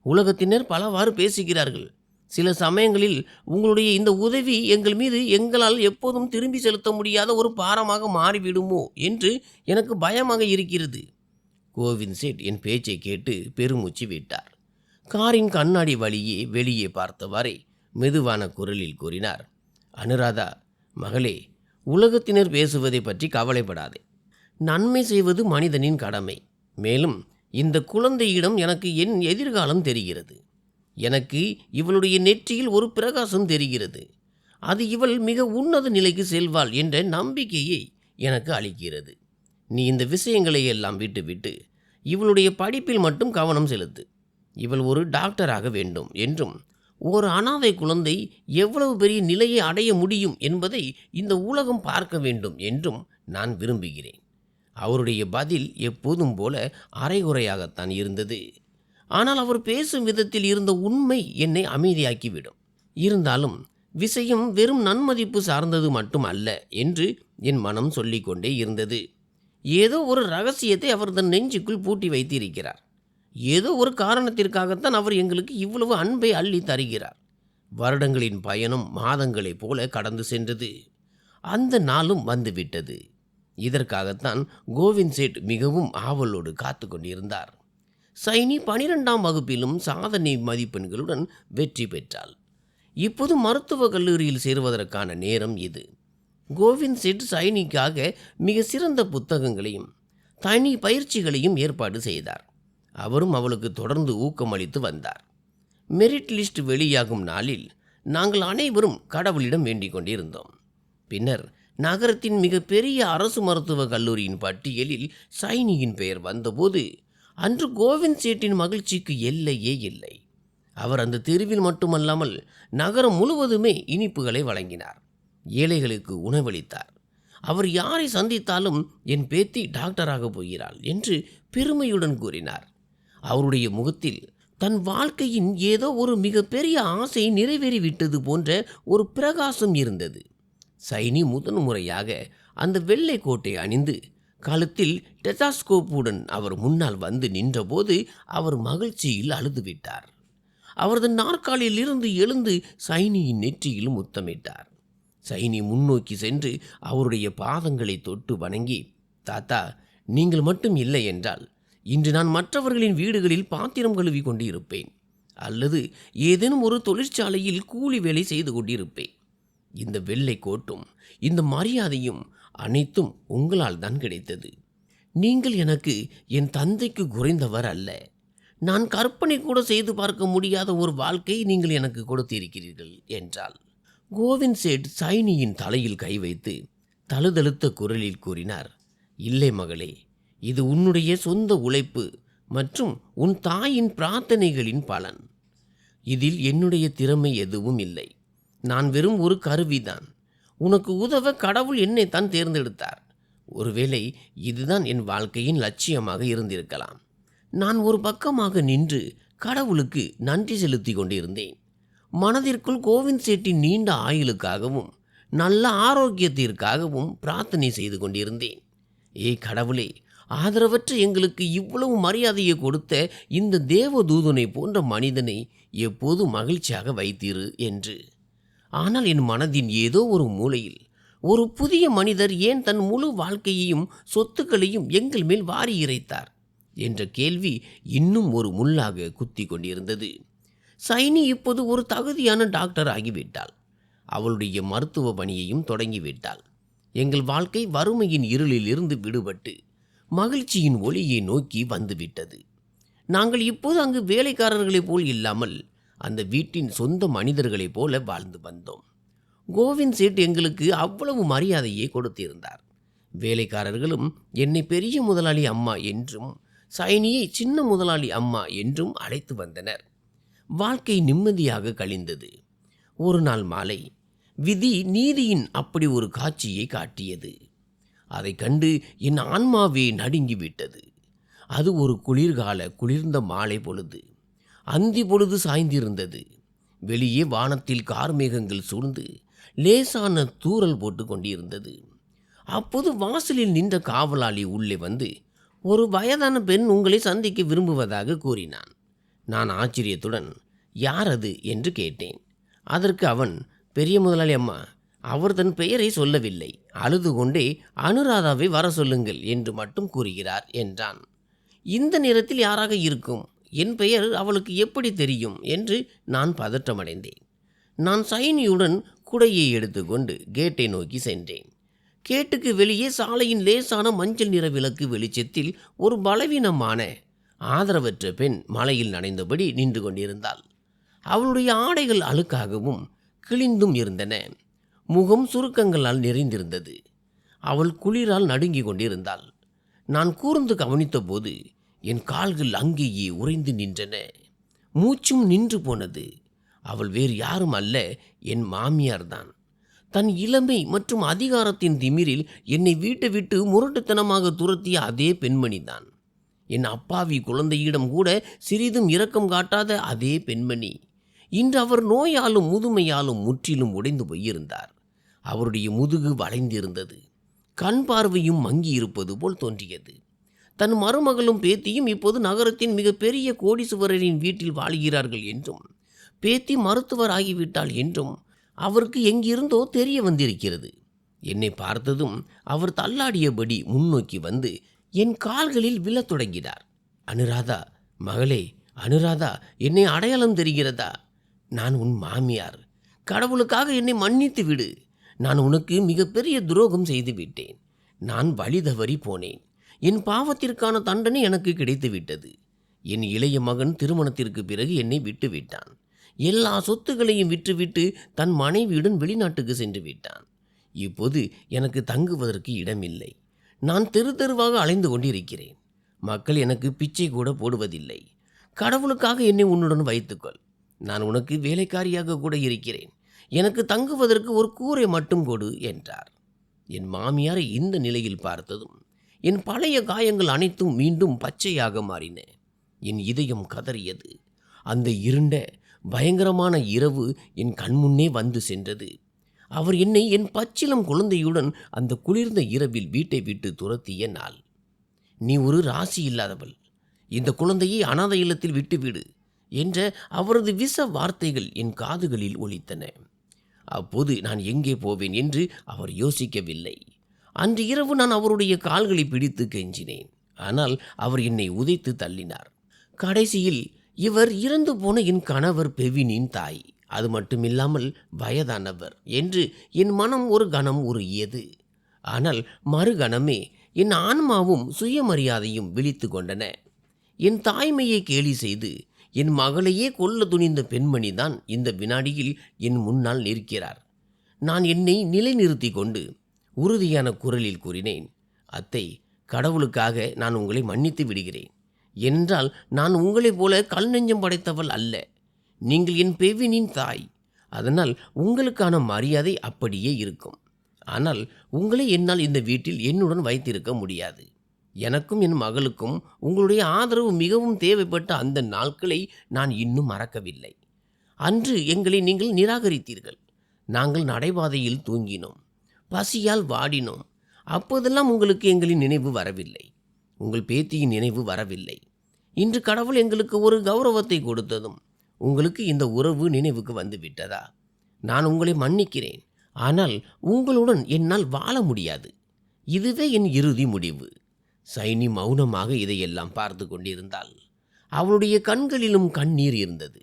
உலகத்தினர் பலவாறு பேசுகிறார்கள். சில சமயங்களில் உங்களுடைய இந்த உதவி எங்கள் மீது எங்களால் எப்போதும் திரும்பி செலுத்த முடியாத ஒரு பாரமாக மாறிவிடுமோ என்று எனக்கு பயமாக இருக்கிறது. கோவிந்த் சேட் என் பேச்சை கேட்டு பெருமூச்சு விட்டார். காரின் கண்ணாடி வழியே வெளியே பார்த்தவாறே மெதுவான குரலில் கூறினார், அனுராதா மகளே, உலகத்தினர் பேசுவதை பற்றி கவலைப்படாதே. நன்மை செய்வது மனிதனின் கடமை. மேலும் இந்த குழந்தையிடம் எனக்கு என் எதிர்காலம் தெரிகிறது. எனக்கு இவளுடைய நெற்றியில் ஒரு பிரகாசம் தெரிகிறது. அது இவள் மிக உன்னத நிலைக்கு செல்வாள் என்ற நம்பிக்கையை எனக்கு அளிக்கிறது. நீ இந்த விஷயங்களை எல்லாம் விட்டுவிட்டு இவளுடைய படிப்பில் மட்டும் கவனம் செலுத்து. இவள் ஒரு டாக்டராக வேண்டும் என்றும் ஒரு அனாதை குழந்தை எவ்வளவு பெரிய நிலையை அடைய முடியும் என்பதை இந்த உலகம் பார்க்க வேண்டும் என்றும் நான் விரும்புகிறேன். அவருடைய பதில் எப்போதும் போல அரைகுறையாகத்தான் இருந்தது. ஆனால் அவர் பேசும் விதத்தில் இருந்த உண்மை என்னை அமைதியாக்கிவிடும். இருந்தாலும் விஷயம் வெறும் நன்மதிப்பு சார்ந்தது மட்டும் அல்ல என்று என் மனம் சொல்லிக்கொண்டே இருந்தது. ஏதோ ஒரு ரகசியத்தை அவர் தன் நெஞ்சுக்குள் பூட்டி வைத்திருக்கிறார். ஏதோ ஒரு காரணத்திற்காகத்தான் அவர் எங்களுக்கு இவ்வளவு அன்பை அள்ளி தருகிறார். வருடங்களின் பயணம் மாதங்களைப் போல கடந்து சென்றது. அந்த நாளும் வந்துவிட்டது. இதற்காகத்தான் கோவிந்த் சேட் மிகவும் ஆவலோடு காத்து கொண்டிருந்தார். சைனி 12ஆம் வகுப்பிலும் சாதனை மதிப்பெண்களுடன் வெற்றி பெற்றாள். இப்போது மருத்துவக் கல்லூரியில் சேருவதற்கான நேரம் இது. கோவிந்த் சேட் சைனிக்காக மிக சிறந்த புத்தகங்களையும் தனி பயிற்சிகளையும் ஏற்பாடு செய்தார். அவரும் அவளுக்கு தொடர்ந்து ஊக்கமளித்து வந்தார். மெரிட் லிஸ்ட் வெளியாகும் நாளில் நாங்கள் அனைவரும் கடவுளிடம் வேண்டிக் கொண்டிருந்தோம். பின்னர் நகரத்தின் மிகப்பெரிய அரசு மருத்துவக் கல்லூரியின் பட்டியலில் சைனியின் பெயர் வந்தபோது அன்று கோவிந்த் சேட்டின் மகிழ்ச்சிக்கு எல்லையே இல்லை. அவர் அந்த தெருவில் மட்டுமல்லாமல் நகரம் முழுவதுமே இனிப்புகளை வழங்கினார். ஏழைகளுக்கு உணவளித்தார். அவர் யாரை சந்தித்தாலும் என் பேத்தி டாக்டராக போகிறாள் என்று பெருமையுடன் கூறினார். அவருடைய முகத்தில் தன் வாழ்க்கையின் ஏதோ ஒரு மிகப்பெரிய ஆசை நிறைவேறிவிட்டது போன்ற ஒரு பிரகாசம் இருந்தது. சைனி முதன்முறையாக அந்த வெள்ளை கோட்டை அணிந்து கழுத்தில் டெட்டாஸ்கோப்புடன் அவர் முன்னால் வந்து நின்றபோது அவர் மகிழ்ச்சியில் அழுதுவிட்டார். அவரது நாற்காலியில் இருந்து எழுந்து சைனியின் நெற்றியில் முத்தமிட்டார். சைனி முன்னோக்கி சென்று அவருடைய பாதங்களை தொட்டு வணங்கி, தாத்தா, நீங்கள் மட்டும் இல்லை என்றால் இன்று நான் மற்றவர்களின் வீடுகளில் பாத்திரம் கழுவி கொண்டு இருப்பேன், அல்லது ஏதேனும் ஒரு தொழிற்சாலையில் கூலி வேலை செய்து கொண்டிருப்பேன். இந்த வெள்ளை கோட்டும் இந்த மரியாதையும் அனைத்தும் உங்களால் தான் கிடைத்தது. நீங்கள் எனக்கு என் தந்தைக்கு குறைந்தவர் அல்ல. நான் கற்பனை கூட செய்து பார்க்க முடியாத ஒரு வாழ்க்கையை நீங்கள் எனக்கு கொடுத்திருக்கிறீர்கள் என்றாள். கோவிந்த் சேட் சைனியின் தலையில் கை வைத்து தழுதழுத்த குரலில் கூறினார், இல்லை மகளே, இது உன்னுடைய சொந்த உழைப்பு மற்றும் உன் தாயின் பிரார்த்தனைகளின் பலன். இதில் என்னுடைய திறமை எதுவும் இல்லை. நான் வெறும் ஒரு கருவிதான். உனக்கு உதவ கடவுள் என்னைத்தான் தேர்ந்தெடுத்தார். ஒருவேளை இதுதான் என் வாழ்க்கையின் லட்சியமாக இருந்திருக்கலாம். நான் ஒரு பக்கமாக நின்று கடவுளுக்கு நன்றி செலுத்தி கொண்டிருந்தேன். மனதிற்குள் கோவிந்த் சேட்டின் நீண்ட ஆயுளுக்காகவும் நல்ல ஆரோக்கியத்திற்காகவும் பிரார்த்தனை செய்து கொண்டிருந்தேன். கடவுளே, ஆதரவற்ற எங்களுக்கு இவ்வளவு மரியாதையை கொடுத்த இந்த தேவதூதனை போன்ற மனிதனை எப்போது மகிழ்ச்சியாக வைத்திரு என்று. ஆனால் என் மனதின் ஏதோ ஒரு மூலையில் ஒரு புதிய மனிதர் ஏன் தன் முழு வாழ்க்கையையும் சொத்துக்களையும் எங்கள் மேல் வாரி இறைத்தார் என்ற கேள்வி இன்னும் ஒரு முள்ளாக குத்தி கொண்டிருந்தது. சைனி இப்போது ஒரு தகுதியான டாக்டர் ஆகிவிட்டாள். அவளுடைய மருத்துவ பணியையும் தொடங்கிவிட்டாள். எங்கள் வாழ்க்கை வறுமையின் இருளில் இருந்து விடுபட்டு மகிழ்ச்சியின் ஒளியை நோக்கி வந்துவிட்டது. நாங்கள் இப்போது அங்கு வேலைக்காரர்களைப் போல் இல்லாமல் அந்த வீட்டின் சொந்த மனிதர்களைப் போல வாழ்ந்து வந்தோம். கோவிந்த் சேட் எங்களுக்கு அவ்வளவு மரியாதையை கொடுத்திருந்தார். வேலைக்காரர்களும் என்னை பெரிய முதலாளி அம்மா என்றும் சைனியை சின்ன முதலாளி அம்மா என்றும் அழைத்து வந்தனர். வாழ்க்கை நிம்மதியாக கழிந்தது. ஒரு நாள் மாலை விதி நீதியின் அப்படி ஒரு காட்சியை காட்டியது. அதை கண்டு என் ஆன்மாவே நடுங்கிவிட்டது. அது ஒரு குளிர்ந்த மாலை பொழுது. அந்தி பொழுது சாய்ந்திருந்தது. வெளியே வானத்தில் கார்மேகங்கள் சூழ்ந்து லேசான தூறல் போட்டு கொண்டிருந்தது. அப்போது வாசலில் நின்ற காவலாளி உள்ளே வந்து, ஒரு வயதான பெண் உங்களை சந்திக்க விரும்புவதாக கூறினான். நான் ஆச்சரியத்துடன், யார் அது என்று கேட்டேன். அதற்கு அவன், பெரிய முதலாளி அம்மா, அவர் தன் பெயரை சொல்லவில்லை, அழுது கொண்டே அனுராதாவை வர சொல்லுங்கள் என்று மட்டும் கூறுகிறார் என்றான். இந்த நேரத்தில் யாராக இருக்கும்? என் பெயர் அவளுக்கு எப்படி தெரியும் என்று நான் பதற்றமடைந்தேன். நான் சைனியுடன் குடையை எடுத்துக்கொண்டு கேட்டை நோக்கி சென்றேன். கேட்டுக்கு வெளியே சாலையின் லேசான மஞ்சள் நிற விளக்கு வெளிச்சத்தில் ஒரு பலவீனமான ஆதரவற்ற பெண் மலையில் நனைந்தபடி நின்று கொண்டிருந்தாள். அவளுடைய ஆடைகள் அழுக்காகவும் கிழிந்தும் இருந்தன. முகம் சுருக்கங்களால் நிறைந்திருந்தது. அவள் குளிரால் நடுங்கி கொண்டிருந்தாள். நான் கூர்ந்து கவனித்த போது என் கால்கள் அங்கேயே உறைந்து நின்றன. மூச்சும் நின்று போனது. அவள் வேறு யாரும் அல்ல, என் மாமியார்தான். தன் இளமை மற்றும் அதிகாரத்தின் திமிரில் என்னை வீட்டை விட்டு முரட்டுத்தனமாக துரத்திய அதே பெண்மணிதான். என் அப்பாவி குழந்தையிடம் கூட சிறிதும் இரக்கம் காட்டாத அதே பெண்மணி இன்று அவர் நோயாலும் முதுமையாலும் முற்றிலும் உடைந்து போயிருந்தார். அவருடைய முதுகு வளைந்திருந்தது. கண் பார்வையும் மங்கியிருப்பது போல் தோன்றியது. தன் மருமகளும் பேத்தியும் இப்போது நகரத்தின் மிகப்பெரிய கோடீசுவரரின் வீட்டில் வாழ்கிறார்கள் என்றும், பேத்தி மருத்துவர் ஆகிவிட்டாள் என்றும் அவருக்கு எங்கிருந்தோ தெரிய வந்திருக்கிறது. என்னை பார்த்ததும் அவர் தள்ளாடியபடி முன்னோக்கி வந்து என் கால்களில் விழத் தொடங்கினார். அனுராதா, மகளே, அனுராதா, என்னை அடையாளம் தெரிகிறதா? நான் உன் மாமியார். கடவுளுக்காக என்னை மன்னித்து விடு. நான் உனக்கு மிகப்பெரிய துரோகம் செய்து விட்டேன். நான் வழி தவறி போனேன். என் பாவத்திற்கான தண்டனை எனக்கு கிடைத்து விட்டது. என் இளைய மகன் திருமணத்திற்கு பிறகு என்னை விட்டு விட்டான். எல்லா சொத்துக்களையும் விற்றுவிட்டு தன் மனைவியுடன் வெளிநாட்டுக்கு சென்று விட்டான். இப்போது எனக்கு தங்குவதற்கு இடமில்லை. நான் தெரு தெருவாக அலைந்து கொண்டிருக்கிறேன். மக்கள் எனக்கு பிச்சை கூட போடுவதில்லை. கடவுளுக்காக என்னை உன்னுடன் வைத்துக்கொள். நான் உனக்கு வேலைக்காரியாக கூட இருக்கிறேன். எனக்கு தங்குவதற்கு ஒரு கூரை மட்டும் கொடு என்றார். என் மாமியாரை இந்த நிலையில் பார்த்ததும் என் பழைய காயங்கள் அனைத்தும் மீண்டும் பச்சையாக மாறின. என் இதயம் கதறியது. அந்த இருண்ட பயங்கரமான இரவு என் கண்முன்னே வந்து சென்றது. அவர் என்னை என் பச்சிலம் குழந்தையுடன் அந்த குளிர்ந்த இரவில் வீட்டை விட்டு துரத்திய நாள். நீ ஒரு ராசி இல்லாதவள். இந்த குழந்தையை அனாதை இல்லத்தில் விட்டுவிடு என்ற அவரது விஷ வார்த்தைகள் என் காதுகளில் ஒலித்தன. அப்போது நான் எங்கே போவேன் என்று அவர் யோசிக்கவில்லை. அன்று இரவு நான் அவருடைய கால்களை பிடித்து கெஞ்சினேன். ஆனால் அவர் என்னை உதைத்து தள்ளினார். கடைசியில் இவர் இறந்து போன என் கணவர் பெவினின் தாய், அது மட்டுமில்லாமல் வயதானவர் என்று என் மனம் ஒரு கணம் உருகியது. ஆனால் மறுகணமே என் ஆன்மாவும் சுயமரியாதையும் விழித்து கொண்டன. என் தாய்மையை கேலி செய்து என் மகளையே கொல்ல துணிந்த பெண்மணிதான் இந்த வினாடியில் என் முன்னால் நிற்கிறார். நான் என்னை நிலைநிறுத்தி கொண்டு உறுதியான குரலில் கூறினேன், அத்தை, கடவுளுக்காக நான் உங்களை மன்னித்து விடுகிறேன். என்றால் நான் உங்களைப் போல கல் நெஞ்சம் படைத்தவள் அல்ல. நீங்கள் என் பெவினின் தாய். அதனால் உங்களுக்கான மரியாதை அப்படியே இருக்கும். ஆனால் உங்களை என்னால் இந்த வீட்டில் என்னுடன் வைத்திருக்க முடியாது. எனக்கும் என் மகளுக்கும் உங்களுடைய ஆதரவு மிகவும் தேவைப்பட்ட அந்த நாட்களை நான் இன்னும் மறக்கவில்லை. அன்று எங்களை நீங்கள் நிராகரித்தீர்கள். நாங்கள் நடைபாதையில் தூங்கினோம், பசியால் வாடினோம். அப்போதெல்லாம் உங்களுக்கு எங்களின் நினைவு வரவில்லை. உங்கள் பேத்தியின் நினைவு வரவில்லை. இன்று கடவுள் எங்களுக்கு ஒரு கௌரவத்தை கொடுத்ததும் உங்களுக்கு இந்த உறவு நினைவுக்கு வந்து விட்டதா? நான் உங்களை மன்னிக்கிறேன். ஆனால் உங்களுடன் என்னால் வாழ முடியாது. இதுவே என் இறுதி முடிவு. சைனி மௌனமாக இதையெல்லாம் பார்த்து கொண்டிருந்தாள். அவளுடைய கண்களிலும் கண்ணீர் இருந்தது.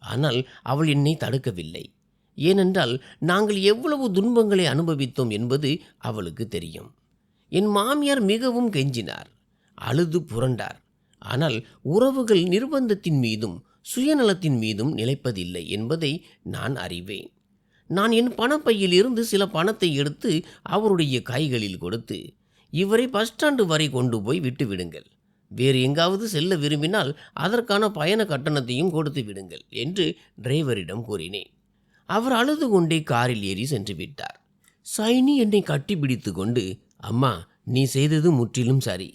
ஆனால் அவள் என்னை தடுக்கவில்லை. ஏனென்றால் நாங்கள் எவ்வளவு துன்பங்களை அனுபவித்தோம் என்பது அவளுக்கு தெரியும். என் மாமியார் மிகவும் கெஞ்சினார், அழுது புரண்டார். ஆனால் உறவுகள் நிர்பந்தத்தின் மீதும் சுயநலத்தின் மீதும் நிலைப்பதில்லை என்பதை நான் அறிவேன். நான் என் பணப்பையில் இருந்து சில பணத்தை எடுத்து அவருடைய கைகளில் கொடுத்து, இவரை பஸ் ஸ்டாண்டு வரை கொண்டு போய் விட்டு விடுங்கள். வேறு எங்காவது செல்ல விரும்பினால் அதற்கான பயண கட்டணத்தையும் கொடுத்து விடுங்கள் என்று டிரைவரிடம் கூறினேன். அவர் அழுது கொண்டே காரில் ஏறி சென்று விட்டார். சைனி என்னை கட்டிப்பிடித்து கொண்டு, அம்மா, நீ செய்தது முற்றிலும் சரி.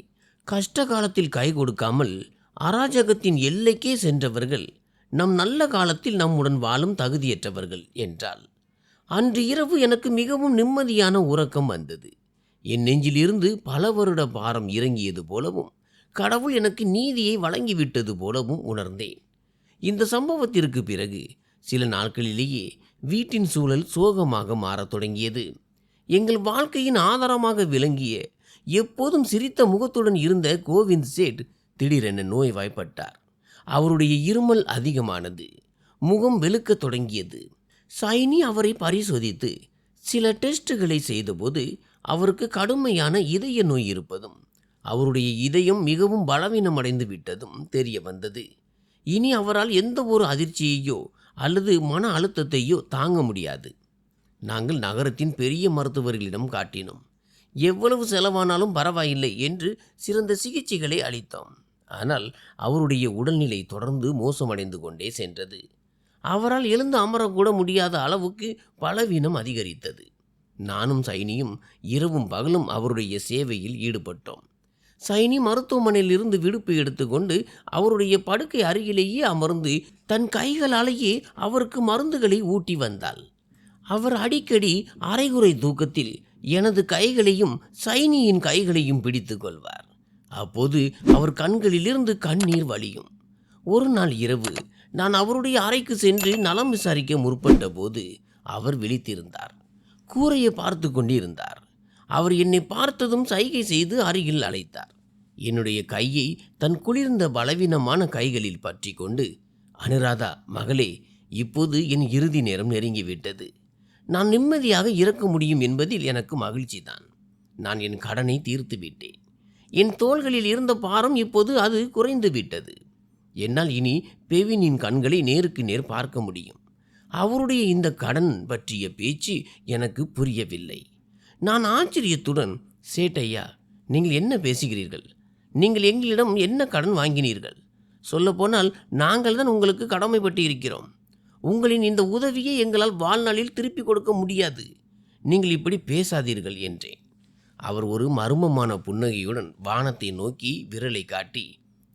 கஷ்ட காலத்தில் கை கொடுக்காமல் அராஜகத்தின் எல்லைக்கே சென்றவர்கள் நம் நல்ல காலத்தில் நம்முடன் வாழும் தகுதியற்றவர்கள் என்றாள். அன்று இரவு எனக்கு மிகவும் நிம்மதியான உறக்கம் வந்தது. என் நெஞ்சிலிருந்து பல வருட பாரம் இறங்கியது போலவும் கடவுள் எனக்கு நீதியை வழங்கிவிட்டது போலவும் உணர்ந்தேன். இந்த சம்பவத்திற்கு பிறகு சில நாட்களிலேயே வீட்டின் சூழல் சோகமாக மாறத் தொடங்கியது. எங்கள் வாழ்க்கையின் ஆதாரமாக விளங்கிய, எப்போதும் சிரித்த முகத்துடன் இருந்த கோவிந்த் சேட் திடீரென நோய்வாய்ப்பட்டார். அவருடைய இருமல் அதிகமானது. முகம் வெளுக்கத் தொடங்கியது. சைனி அவரை பரிசோதித்து சில டெஸ்டுகளை செய்தபோது அவருக்கு கடுமையான இதய நோய் இருப்பதும் அவருடைய இதயம் மிகவும் பலவீனமடைந்து விட்டதும் தெரிய வந்தது. இனி அவரால் எந்த ஒரு அதிர்ச்சியையோ அல்லது மன அழுத்தத்தையோ தாங்க முடியாது. நாங்கள் நகரத்தின் பெரிய மருத்துவர்களிடம் காட்டினோம். எவ்வளவு செலவானாலும் பரவாயில்லை என்று சிறந்த சிகிச்சைகளை அளித்தோம். ஆனால் அவருடைய உடல்நிலை தொடர்ந்து மோசமடைந்து கொண்டே சென்றது. அவரால் எழுந்து அமரக்கூட முடியாத அளவுக்கு பலவீனம் அதிகரித்தது. நானும் சைனியும் இரவும் பகலும் அவருடைய சேவையில் ஈடுபட்டோம். சைனி மருத்துவமனையில் இருந்து விடுப்பு எடுத்துக்கொண்டு அவருடைய படுக்கை அருகிலேயே அமர்ந்து தன் கைகளாலேயே அவருக்கு மருந்துகளை ஊட்டி வந்தாள். அவர் அடிக்கடி அரைகுறை தூக்கத்தில் எனது கைகளையும் சைனியின் கைகளையும் பிடித்து கொள்வார். அப்போது அவர் கண்களிலிருந்து கண்ணீர் வழியும். ஒரு நாள் இரவு நான் அவருடைய அறைக்கு சென்று நலம் விசாரிக்க முற்பட்ட போது அவர் விழித்திருந்தார். கூரையை பார்த்து கொண்டிருந்தார். அவர் என்னை பார்த்ததும் சைகை செய்து அருகில் அழைத்தார். என்னுடைய கையை தன் குளிர்ந்த பலவீனமான கைகளில் பற்றி கொண்டு, அனுராதா மகளே, இப்போது என் இறுதி நேரம் நெருங்கிவிட்டது. நான் நிம்மதியாக இறக்க முடியும் என்பதில் எனக்கு மகிழ்ச்சிதான். நான் என் கடனை தீர்த்து விட்டேன். என் தோள்களில் இருந்த பாரம் இப்போது அது குறைந்து விட்டது. என்னால் இனி பெவினின் கண்களை நேருக்கு நேர் பார்க்க முடியும். அவருடைய இந்த கடன் பற்றிய பேச்சு எனக்கு புரியவில்லை. நான் ஆச்சரியத்துடன், சேட்டையா, நீங்கள் என்ன பேசுகிறீர்கள்? நீங்கள் எங்களிடம் என்ன கடன் வாங்கினீர்கள்? சொல்லப்போனால் நாங்கள் தான் உங்களுக்கு கடமைப்பட்டு இருக்கிறோம். உங்களின் இந்த உதவியை எங்களால் வாழ்நாளில் திருப்பி கொடுக்க முடியாது. நீங்கள் இப்படி பேசாதீர்கள் என்றேன். அவர் ஒரு மர்மமான புன்னகையுடன் வானத்தை நோக்கி விரலை காட்டி,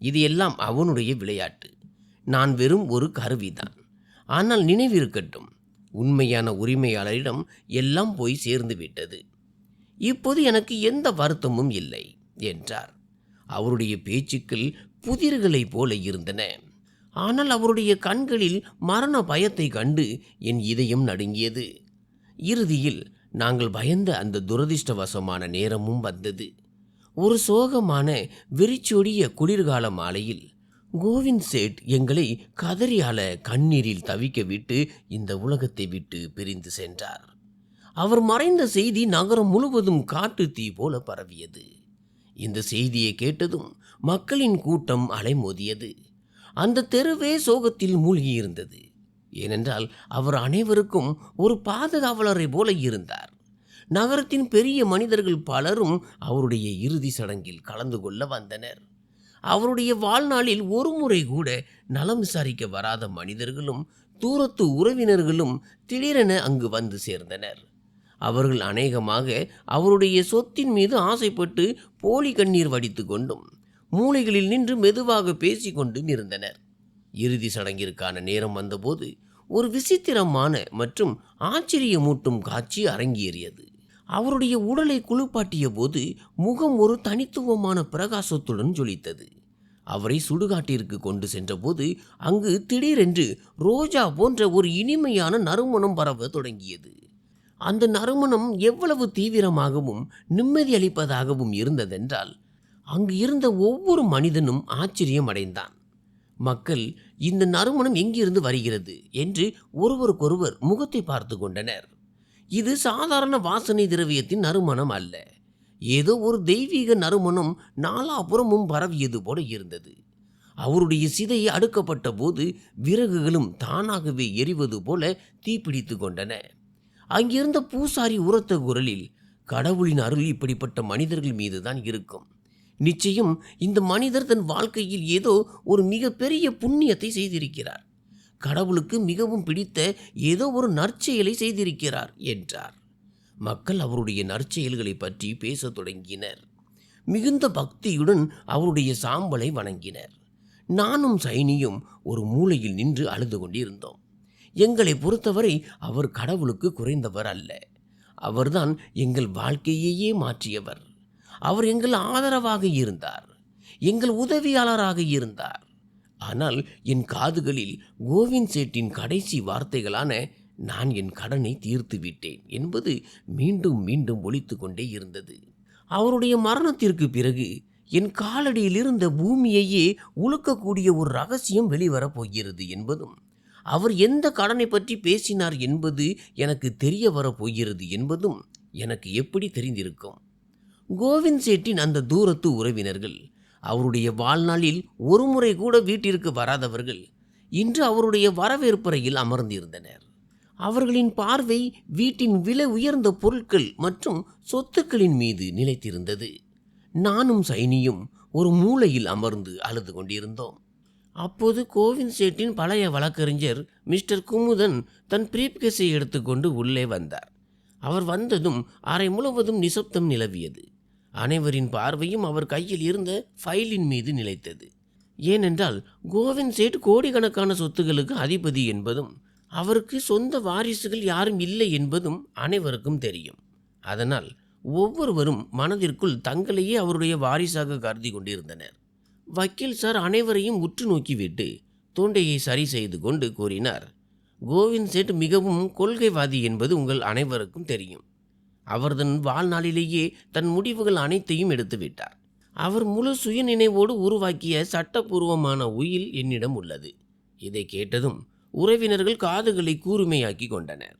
இது எல்லாம் அவனுடைய விளையாட்டு. நான் வெறும் ஒரு கருவிதான். ஆனால் நினைவிருக்கட்டும், உண்மையான உரிமையாளரிடம் எல்லாம் போய் சேர்ந்து விட்டது. இப்போது எனக்கு எந்த வருத்தமும் இல்லை என்றார். அவருடைய பேச்சுக்கள் புதிர்களைப் போல இருந்தன. ஆனால் அவருடைய கண்களில் மரண பயத்தை கண்டு என் இதயம் நடுங்கியது. இறுதியில் நாங்கள் பயந்த அந்த துரதிர்ஷ்டவசமான நேரமும் வந்தது. ஒரு சோகமான வெறிச்சொடிய குளிர்கால மாலையில் கோவிந்த் சேட் எங்களை கதறியால கண்ணீரில் தவிக்க விட்டு இந்த உலகத்தை விட்டு பிரிந்து சென்றார். அவர் மறைந்த செய்தி நகரம் முழுவதும் காட்டு தீ போல பரவியது. இந்த செய்தியை கேட்டதும் மக்களின் கூட்டம் அலைமோதியது. அந்த தெருவே சோகத்தில் மூழ்கியிருந்தது. ஏனென்றால் அவர் அனைவருக்கும் ஒரு பாதுகாவலரை போல இருந்தார். நகரத்தின் பெரிய மனிதர்கள் பலரும் அவருடைய இறுதி சடங்கில் கலந்து கொள்ள வந்தனர். அவருடைய வாழ்நாளில் ஒரு முறை கூட நலம் விசாரிக்க வராத மனிதர்களும் தூரத்து உறவினர்களும் திடீரென அங்கு வந்து சேர்ந்தனர். அவர்கள் அநேகமாக அவருடைய சொத்தின் மீது ஆசைப்பட்டு போலி கண்ணீர் வடித்து கொண்டும் மூலைகளில் நின்று மெதுவாக பேசிக்கொண்டும் இருந்தனர். இறுதி சடங்கிற்கான நேரம் வந்தபோது ஒரு விசித்திரமான மற்றும் ஆச்சரியமூட்டும் காட்சி அரங்கேறியது. அவருடைய உடலை குளிப்பாட்டிய போது முகம் ஒரு தனித்துவமான பிரகாசத்துடன் ஜொலித்தது. அவரை சுடுகாட்டிற்கு கொண்டு சென்றபோது அங்கு திடீரென்று ரோஜா போன்ற ஒரு இனிமையான நறுமணம் பரவ தொடங்கியது. அந்த நறுமணம் எவ்வளவு தீவிரமாகவும் நிம்மதி அளிப்பதாகவும் இருந்ததென்றால் அங்கு இருந்த ஒவ்வொரு மனிதனும் ஆச்சரியம் அடைந்தான். மக்கள் இந்த நறுமணம் எங்கிருந்து வருகிறது என்று ஒருவருக்கொருவர் முகத்தை பார்த்து கொண்டனர். இது சாதாரண வாசனை திரவியத்தின் நறுமணம் அல்ல. ஏதோ ஒரு தெய்வீக நறுமணம் நாலாபுறமும் பரவியது போல இருந்தது. அவருடைய சிதை அடுக்கப்பட்ட போது விறகுகளும் தானாகவே எரிவது போல தீப்பிடித்து கொண்டன. அங்கிருந்த பூசாரி உரத்த குரலில், கடவுளின் அருள் இப்படிப்பட்ட மனிதர்கள் மீதுதான் இருக்கும். நிச்சயம் இந்த மனிதர் தன் வாழ்க்கையில் ஏதோ ஒரு மிகப்பெரிய புண்ணியத்தை செய்திருக்கிறார். கடவுளுக்கு மிகவும் பிடித்த ஏதோ ஒரு நற்செயலை செய்திருக்கிறார் என்றார். மக்கள் அவருடைய நற்செயல்களை பற்றி பேசத் தொடங்கினர். மிகுந்த பக்தியுடன் அவருடைய சாம்பலை வணங்கினர். நானும் சைனியும் ஒரு மூலையில் நின்று அழுது கொண்டிருந்தோம். எங்களை பொறுத்தவரை அவர் கடவுளுக்கு குறைந்தவர் அல்ல. அவர்தான் எங்கள் வாழ்க்கையையே மாற்றியவர். அவர் எங்கள் ஆதரவாக இருந்தார், எங்கள் உதவியாளராக இருந்தார். ஆனால் என் காதுகளில் கோவிந்த் சேட்டின் கடைசி வார்த்தைகளான நான் என் கடனை தீர்த்து விட்டேன் என்பது மீண்டும் மீண்டும் ஒலித்து கொண்டே இருந்தது. அவருடைய மரணத்திற்கு பிறகு என் காலடியில் இருந்த பூமியையே உலுக்கக்கூடிய ஒரு ரகசியம் வெளிவரப் போகிறது என்பதும், அவர் எந்த கடனை பற்றி பேசினார் என்பது எனக்கு தெரிய வரப்போகிறது என்பதும் எனக்கு எப்படி தெரிந்திருக்கும்? கோவிந்த் சேட்டின் அந்த தூரத்து உறவினர்கள், அவருடைய வாழ்நாளில் ஒரு முறை கூட வீட்டிற்கு வராதவர்கள், இன்று அவருடைய வரவேற்பறையில் அமர்ந்திருந்தனர். அவர்களின் பார்வை வீட்டின் விலை உயர்ந்த பொருட்கள் மற்றும் சொத்துக்களின் மீது நிலைத்திருந்தது. நானும் சைனியும் ஒரு மூலையில் அமர்ந்து அழுது கொண்டிருந்தோம். அப்போது கோவிந்த் சேட்டின் பழைய வழக்கறிஞர் மிஸ்டர் குமுதன் தன் பிரீப்கேஸை எடுத்துக்கொண்டு உள்ளே வந்தார். அவர் வந்ததும் அறை முழுவதும் நிசப்தம் நிலவியது. அனைவரின் பார்வையும் அவர் கையில் இருந்த ஃபைலின் மீது நிலைத்தது. ஏனென்றால் கோவிந்த் சேட் கோடிக்கணக்கான சொத்துகளுக்கு அதிபதி என்பதும் அவருக்கு சொந்த வாரிசுகள் யாரும் இல்லை என்பதும் அனைவருக்கும் தெரியும். அதனால் ஒவ்வொருவரும் மனதிற்குள் தங்களையே அவருடைய வாரிசாக கருதி கொண்டிருந்தனர். வக்கீல் சார் அனைவரையும் உற்று நோக்கிவிட்டு தொண்டையை சரி செய்து கொண்டு கூறினார், கோவிந்த் சேட் மிகவும் கொள்கைவாதி என்பது உங்கள் அனைவருக்கும் தெரியும். அவர் தன் வாழ்நாளிலேயே தன் முடிவுகள் அனைத்தையும் எடுத்துவிட்டார். அவர் முழு சுயநினைவோடு உருவாக்கிய சட்டபூர்வமான உயில் என்னிடம் உள்ளது. இதை கேட்டதும் உறவினர்கள் காதுகளை கூர்மையாக்கி கொண்டனர்.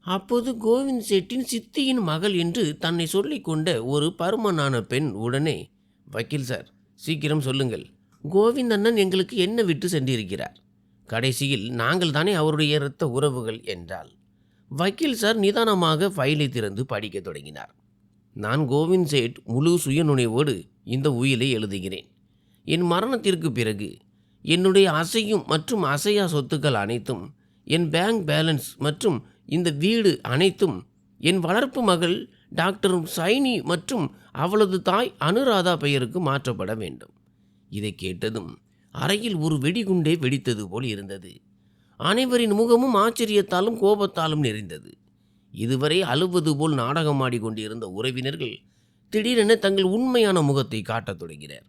அப்போது கோவிந்த் சேட்டின் சித்தியின் மகள் என்று தன்னை சொல்லிக்கொண்ட ஒரு பருமனான பெண் உடனே, வக்கீல் சார், சீக்கிரம் சொல்லுங்கள், கோவிந்த் அண்ணன் எங்களுக்கு என்ன விட்டு சென்றிருக்கிறார்? கடைசியில் நாங்கள் தானே அவருடைய இரத்த உறவுகள் என்றாள். வக்கீல் சார் நிதானமாக ஃபைலை திறந்து படிக்க தொடங்கினார். நான் கோவிந்த் சேட் முழு சுயநுணைவோடு இந்த உயிலை எழுதுகிறேன். என் மரணத்திற்கு பிறகு என்னுடைய அசையும் மற்றும் அசையா சொத்துக்கள் அனைத்தும், என் பேங்க் பேலன்ஸ் மற்றும் இந்த வீடு அனைத்தும் என் வளர்ப்பு மகள் டாக்டர் சைனி மற்றும் அவளது தாய் அனுராதா பெயருக்கு மாற்றப்பட வேண்டும். இதை கேட்டதும் அறையில் ஒரு வெடிகுண்டே வெடித்தது போல் இருந்தது. அனைவரின் முகமும் ஆச்சரியத்தாலும் கோபத்தாலும் நிறைந்தது. இதுவரை அழுவது போல் நாடகமாடி கொண்டிருந்த உறவினர்கள் திடீரென தங்கள் உண்மையான முகத்தை காட்டத் தொடங்கினர்.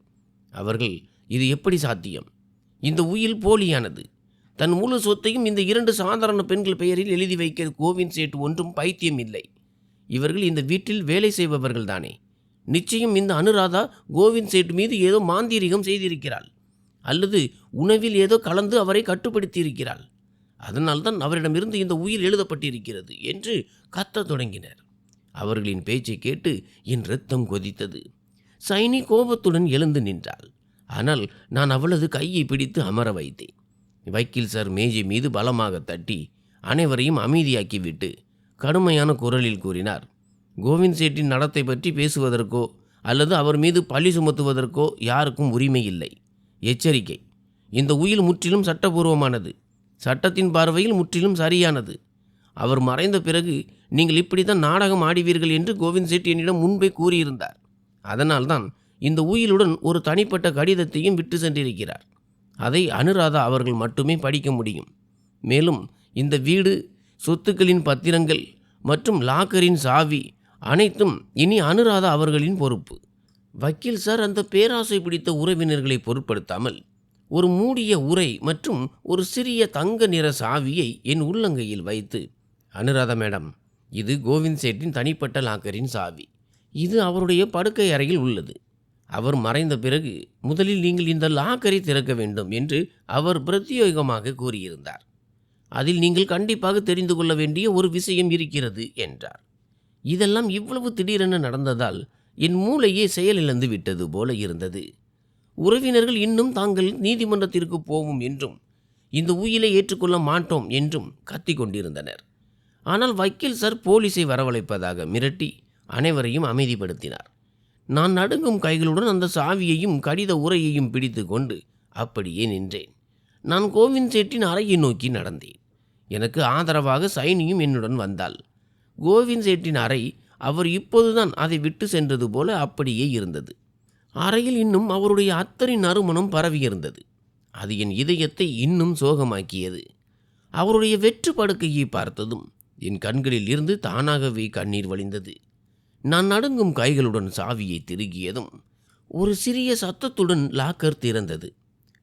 அவர்கள், இது எப்படி சாத்தியம்? இந்த உயில் போலியானது. தன் முழு சொத்தையும் இந்த 2 சாதாரண பெண்கள் பெயரில் எழுதி வைக்க கோவிந்த் சேட் ஒன்றும் பைத்தியம் இல்லை. இவர்கள் இந்த வீட்டில் வேலை செய்பவர்கள் தானே. நிச்சயம் இந்த அனுராதா கோவிந்த் சேட் மீது ஏதோ மாந்தீரிகம் செய்திருக்கிறாள், அல்லது உணவில் ஏதோ கலந்து அவரை கட்டுப்படுத்தி இருக்கிறாள். அதனால்தான் அவரிடமிருந்து இந்த உயில் எழுதப்பட்டிருக்கிறது என்று கத்தத் தொடங்கினர். அவர்களின் பேச்சை கேட்டு என் இரத்தம் கொதித்தது. சைனி கோபத்துடன் எழுந்து நின்றாள். ஆனால் நான் அவளது கையை பிடித்து அமர வைத்தேன். வக்கீல் சார் மேஜை மீது பலமாக தட்டி அனைவரையும் அமைதியாக்கிவிட்டு கடுமையான குரலில் கூறினார், கோவிந்த் சேட்டின் நடத்தை பற்றி பேசுவதற்கோ அல்லது அவர் மீது பழி சுமத்துவதற்கோ யாருக்கும் உரிமை இல்லை. எச்சரிக்கை, இந்த உயில் முற்றிலும் சட்டபூர்வமானது, சட்டத்தின் பார்வையில் முற்றிலும் சரியானது. அவர் மறைந்த பிறகு நீங்கள் இப்படித்தான் நாடகம் ஆடுவீர்கள் என்று கோவிந்த் சேட் என்னிடம் முன்பே கூறியிருந்தார். அதனால்தான் இந்த உயிலுடன் ஒரு தனிப்பட்ட கடிதத்தையும் விட்டு சென்றிருக்கிறார். அதை அனுராதா அவர்கள் மட்டுமே படிக்க முடியும். மேலும் இந்த வீடு, சொத்துக்களின் பத்திரங்கள் மற்றும் லாக்கரின் சாவி அனைத்தும் இனி அனுராதா அவர்களின் பொறுப்பு. வக்கீல் சார் அந்த பேராசை பிடித்த உறவினர்களை பொருட்படுத்தாமல் ஒரு மூடிய உரை மற்றும் ஒரு சிறிய தங்க நிற சாவியை என் உள்ளங்கையில் வைத்து, அனுராதா மேடம், இது கோவிந்த் சேட்டின் தனிப்பட்ட லாக்கரின் சாவி. இது அவருடைய படுக்கை அறையில் உள்ளது. அவர் மறைந்த பிறகு முதலில் நீங்கள் இந்த லாக்கரை திறக்க வேண்டும் என்று அவர் பிரத்யேகமாக கூறியிருந்தார். அதில் நீங்கள் கண்டிப்பாக தெரிந்து கொள்ள வேண்டிய ஒரு விஷயம் இருக்கிறது என்றார். இதெல்லாம் இவ்வளவு திடீரென நடந்ததால் என் மூளையே செயலிழந்து விட்டது போல இருந்தது. உறவினர்கள் இன்னும் தாங்கள் நீதிமன்றத்திற்கு போவோம் என்றும் இந்த உயிலை ஏற்றுக்கொள்ள மாட்டோம் என்றும் கத்திக் கொண்டிருந்தனர். ஆனால் வக்கீல் சார் போலீஸை வரவழைப்பதாக மிரட்டி அனைவரையும் அமைதிப்படுத்தினார். நான் நடுங்கும் கைகளுடன் அந்த சாவியையும் கடித உரையையும் பிடித்து கொண்டு அப்படியே நின்றேன். நான் கோவிந்த் சேட்டின் அறையை நோக்கி நடந்தேன். எனக்கு ஆதரவாக சைனியும் என்னுடன் வந்தாள். கோவிந்த் சேட்டின் அறை அவர் இப்போதுதான் அதை விட்டு சென்றது போல அப்படியே இருந்தது. அறையில் இன்னும் அவருடைய அத்தரின் நறுமணம் பரவியிருந்தது. அது என் இதயத்தை இன்னும் சோகமாக்கியது. அவருடைய வெற்று படுக்கையை பார்த்ததும் என் கண்களில் இருந்து தானாகவே கண்ணீர் வழிந்தது. நான் நடுங்கும் கைகளுடன் சாவியை திருகியதும் ஒரு சிறிய சத்தத்துடன் லாக்கர் திறந்தது.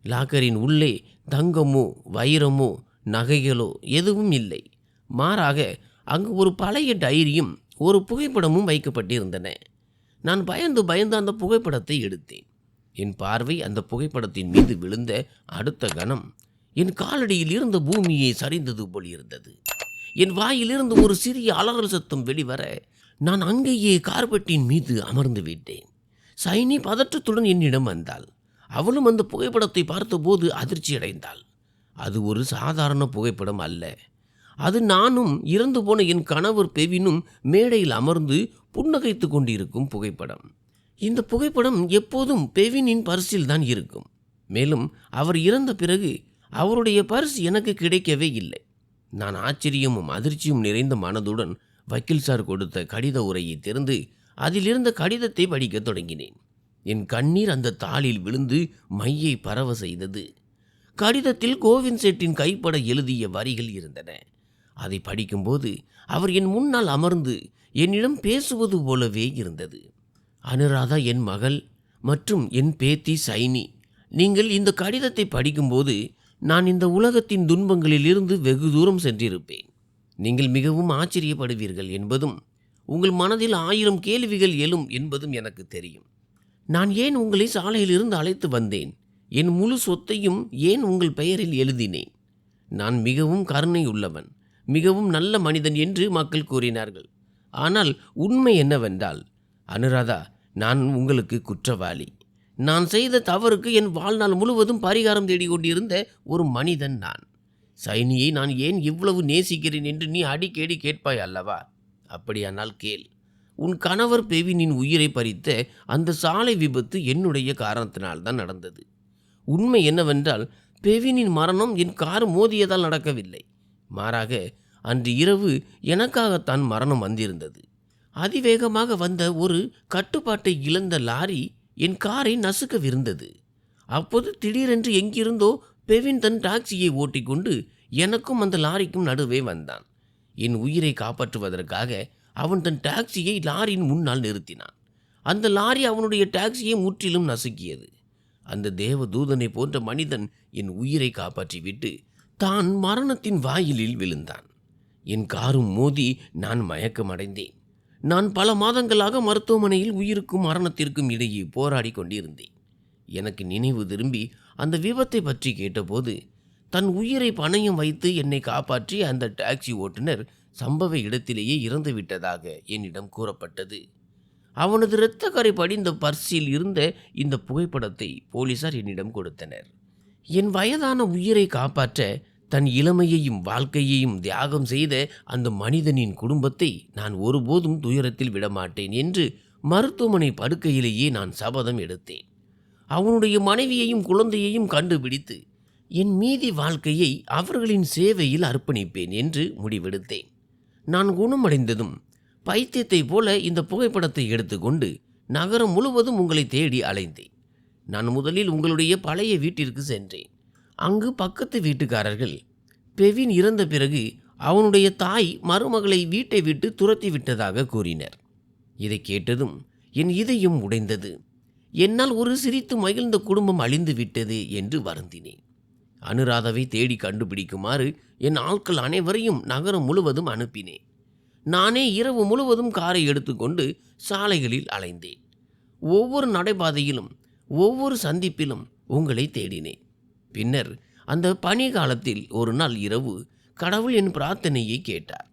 லாக்கரின் உள்ளே தங்கமோ வைரமோ நகைகளோ எதுவும் இல்லை. மாறாக அங்கு ஒரு பழைய டைரியும் ஒரு புகைப்படமும் வைக்கப்பட்டிருந்தன. நான் பயந்து அந்த புகைப்படத்தை எடுத்தேன். என் பார்வை அந்த புகைப்படத்தின் மீது விழுந்த அடுத்த கணம் என் காலடியில் இருந்த பூமியை சரிந்தது போல் இருந்தது. என் வாயிலிருந்து ஒரு சிறிய அலறல் சத்தம் வெளிவர நான் அங்கேயே கார்பெட்டின் மீது அமர்ந்து விட்டேன். சைனி பதற்றத்துடன் என்னிடம் வந்தாள். அவளும் அந்த புகைப்படத்தை பார்த்தபோது அதிர்ச்சி அடைந்தாள். அது ஒரு சாதாரண புகைப்படம் அல்ல. அது நானும் இறந்து போன என் கணவர் பெவினும் மேடையில் அமர்ந்து புன்னகைத்து கொண்டிருக்கும் புகைப்படம். இந்த புகைப்படம் எப்போதும் பெவினின் பர்சில் தான் இருக்கும். மேலும் அவர் இறந்த பிறகு அவருடைய பர்ஸ் எனக்கு கிடைக்கவே இல்லை. நான் ஆச்சரியமும் அதிர்ச்சியும் நிறைந்த மனதுடன் வக்கீல் சார் கொடுத்த கடித உரையை திறந்து அதிலிருந்த கடிதத்தை படிக்கத் தொடங்கினேன். என் கண்ணீர் அந்த தாளில் விழுந்து மையை பரவ செய்தது. கடிதத்தில் கோவிந்த் செட்டின் கைப்பட எழுதிய வரிகள் இருந்தன. அதை படிக்கும்போது அவர் என் முன்னால் அமர்ந்து என்னிடம் பேசுவது போலவே இருந்தது. அனுராதா என் மகள் மற்றும் என் பேத்தி சைனி, நீங்கள் இந்த கடிதத்தை படிக்கும்போது நான் இந்த உலகத்தின் துன்பங்களிலிருந்து வெகு தூரம் சென்றிருப்பேன். நீங்கள் மிகவும் ஆச்சரியப்படுவீர்கள் என்பதும் உங்கள் மனதில் 1000 கேள்விகள் எழும் என்பதும் எனக்கு தெரியும். நான் ஏன் உங்களை சாலையிலிருந்து அழைத்து வந்தேன்? என் முழு சொத்தையும் ஏன் உங்கள் பெயரில் எழுதினேன்? நான் மிகவும் கருணை உள்ளவன், மிகவும் நல்ல மனிதன் என்று மக்கள் கூறினார்கள். ஆனால் உண்மை என்னவென்றால், அனுராதா, நான் உங்களுக்கு குற்றவாளி. நான் செய்த தவறுக்கு என் வாழ்நாள் முழுவதும் பரிகாரம் தேடிக்கொண்டிருந்த ஒரு மனிதன் நான். சைனியை நான் ஏன் இவ்வளவு நேசிக்கிறேன் என்று நீ அடிக்கடி கேட்பாய் அல்லவா? அப்படியானால் கேள். உன் கணவர் பெவினின் உயிரை பறித்த அந்த சாலை விபத்து என்னுடைய காரணத்தினால்தான் நடந்தது. உண்மை என்னவென்றால், பெவினின் மரணம் என் கார் மோதியதால் நடக்கவில்லை. மாறாக அன்று இரவு எனக்காகத்தான் மரணம் வந்திருந்தது. அதிவேகமாக வந்த ஒரு கட்டுப்பாட்டை இழந்த லாரி என் காரை நசுக்கவிருந்தது. அப்போது திடீரென்று எங்கிருந்தோ பெவின் தன் டாக்ஸியை ஓட்டிக்கொண்டு எனக்கும் அந்த லாரிக்கும் நடுவே வந்தான். என் உயிரை காப்பாற்றுவதற்காக அவன் தன் டாக்ஸியை லாரியின் முன்னால் நிறுத்தினான். அந்த லாரி அவனுடைய டாக்ஸியை முற்றிலும் நசுக்கியது. அந்த தேவ தூதனை போன்ற மனிதன் என் உயிரை காப்பாற்றிவிட்டு தான் மரணத்தின் வாயிலில் விழுந்தான். என் காரும் மோதி நான் மயக்கமடைந்தேன். நான் பல மாதங்களாக மருத்துவமனையில் உயிருக்கும் மரணத்திற்கும் இடையே போராடி கொண்டிருந்தேன். எனக்கு நினைவு திரும்பி அந்த விபத்தை பற்றி கேட்டபோது, தன் உயிரை பணயம் வைத்து என்னை காப்பாற்றி அந்த டாக்ஸி ஓட்டுநர் சம்பவ இடத்திலேயே இறந்து விட்டதாக என்னிடம் கூறப்பட்டது. அவனது இரத்தக்கரை படிந்த பர்ஸில் இருந்த இந்த புகைப்படத்தை போலீசார் என்னிடம் கொடுத்தனர். என் வயதான உயிரை காப்பாற்ற தன் இளமையையும் வாழ்க்கையையும் தியாகம் செய்த அந்த மனிதனின் குடும்பத்தை நான் ஒருபோதும் துயரத்தில் விடமாட்டேன் என்று மருத்துவமனை படுக்கையிலேயே நான் சபதம் எடுத்தேன். அவனுடைய மனைவியையும் குழந்தையையும் கண்டுபிடித்து என் மீதி வாழ்க்கையை அவர்களின் சேவையில் அர்ப்பணிப்பேன் என்று முடிவெடுத்தேன். நான் குணமடைந்ததும் பைத்தியத்தை போல இந்த புகைப்படத்தை எடுத்துக்கொண்டு நகரம் முழுவதும் உங்களை தேடி அலைந்தேன். நான் முதலில் உங்களுடைய பழைய வீட்டிற்கு சென்றேன். அங்கு பக்கத்து வீட்டுக்காரர்கள் பெவின் இறந்த பிறகு அவனுடைய தாய் மருமகளை வீட்டை விட்டு துரத்தி விட்டதாக கூறினர். இதை கேட்டதும் என் இதயம் உடைந்தது. என்னால் ஒரு சிரித்து மகிழ்ந்த குடும்பம் அழிந்து விட்டது என்று வருந்தினேன். அனுராதாவை தேடி கண்டுபிடிக்குமாறு என் ஆட்கள் அனைவரையும் நகரம் முழுவதும் அனுப்பினேன். நானே இரவு முழுவதும் காரை எடுத்துக்கொண்டு சாலைகளில் அலைந்தேன். ஒவ்வொரு நடைபாதையிலும் ஒவ்வொரு சந்திப்பிலும் உங்களை தேடினேன். பின்னர் அந்த பனி காலத்தில் ஒரு நாள் இரவு கடவுள் என் பிரார்த்தனையை கேட்டார்.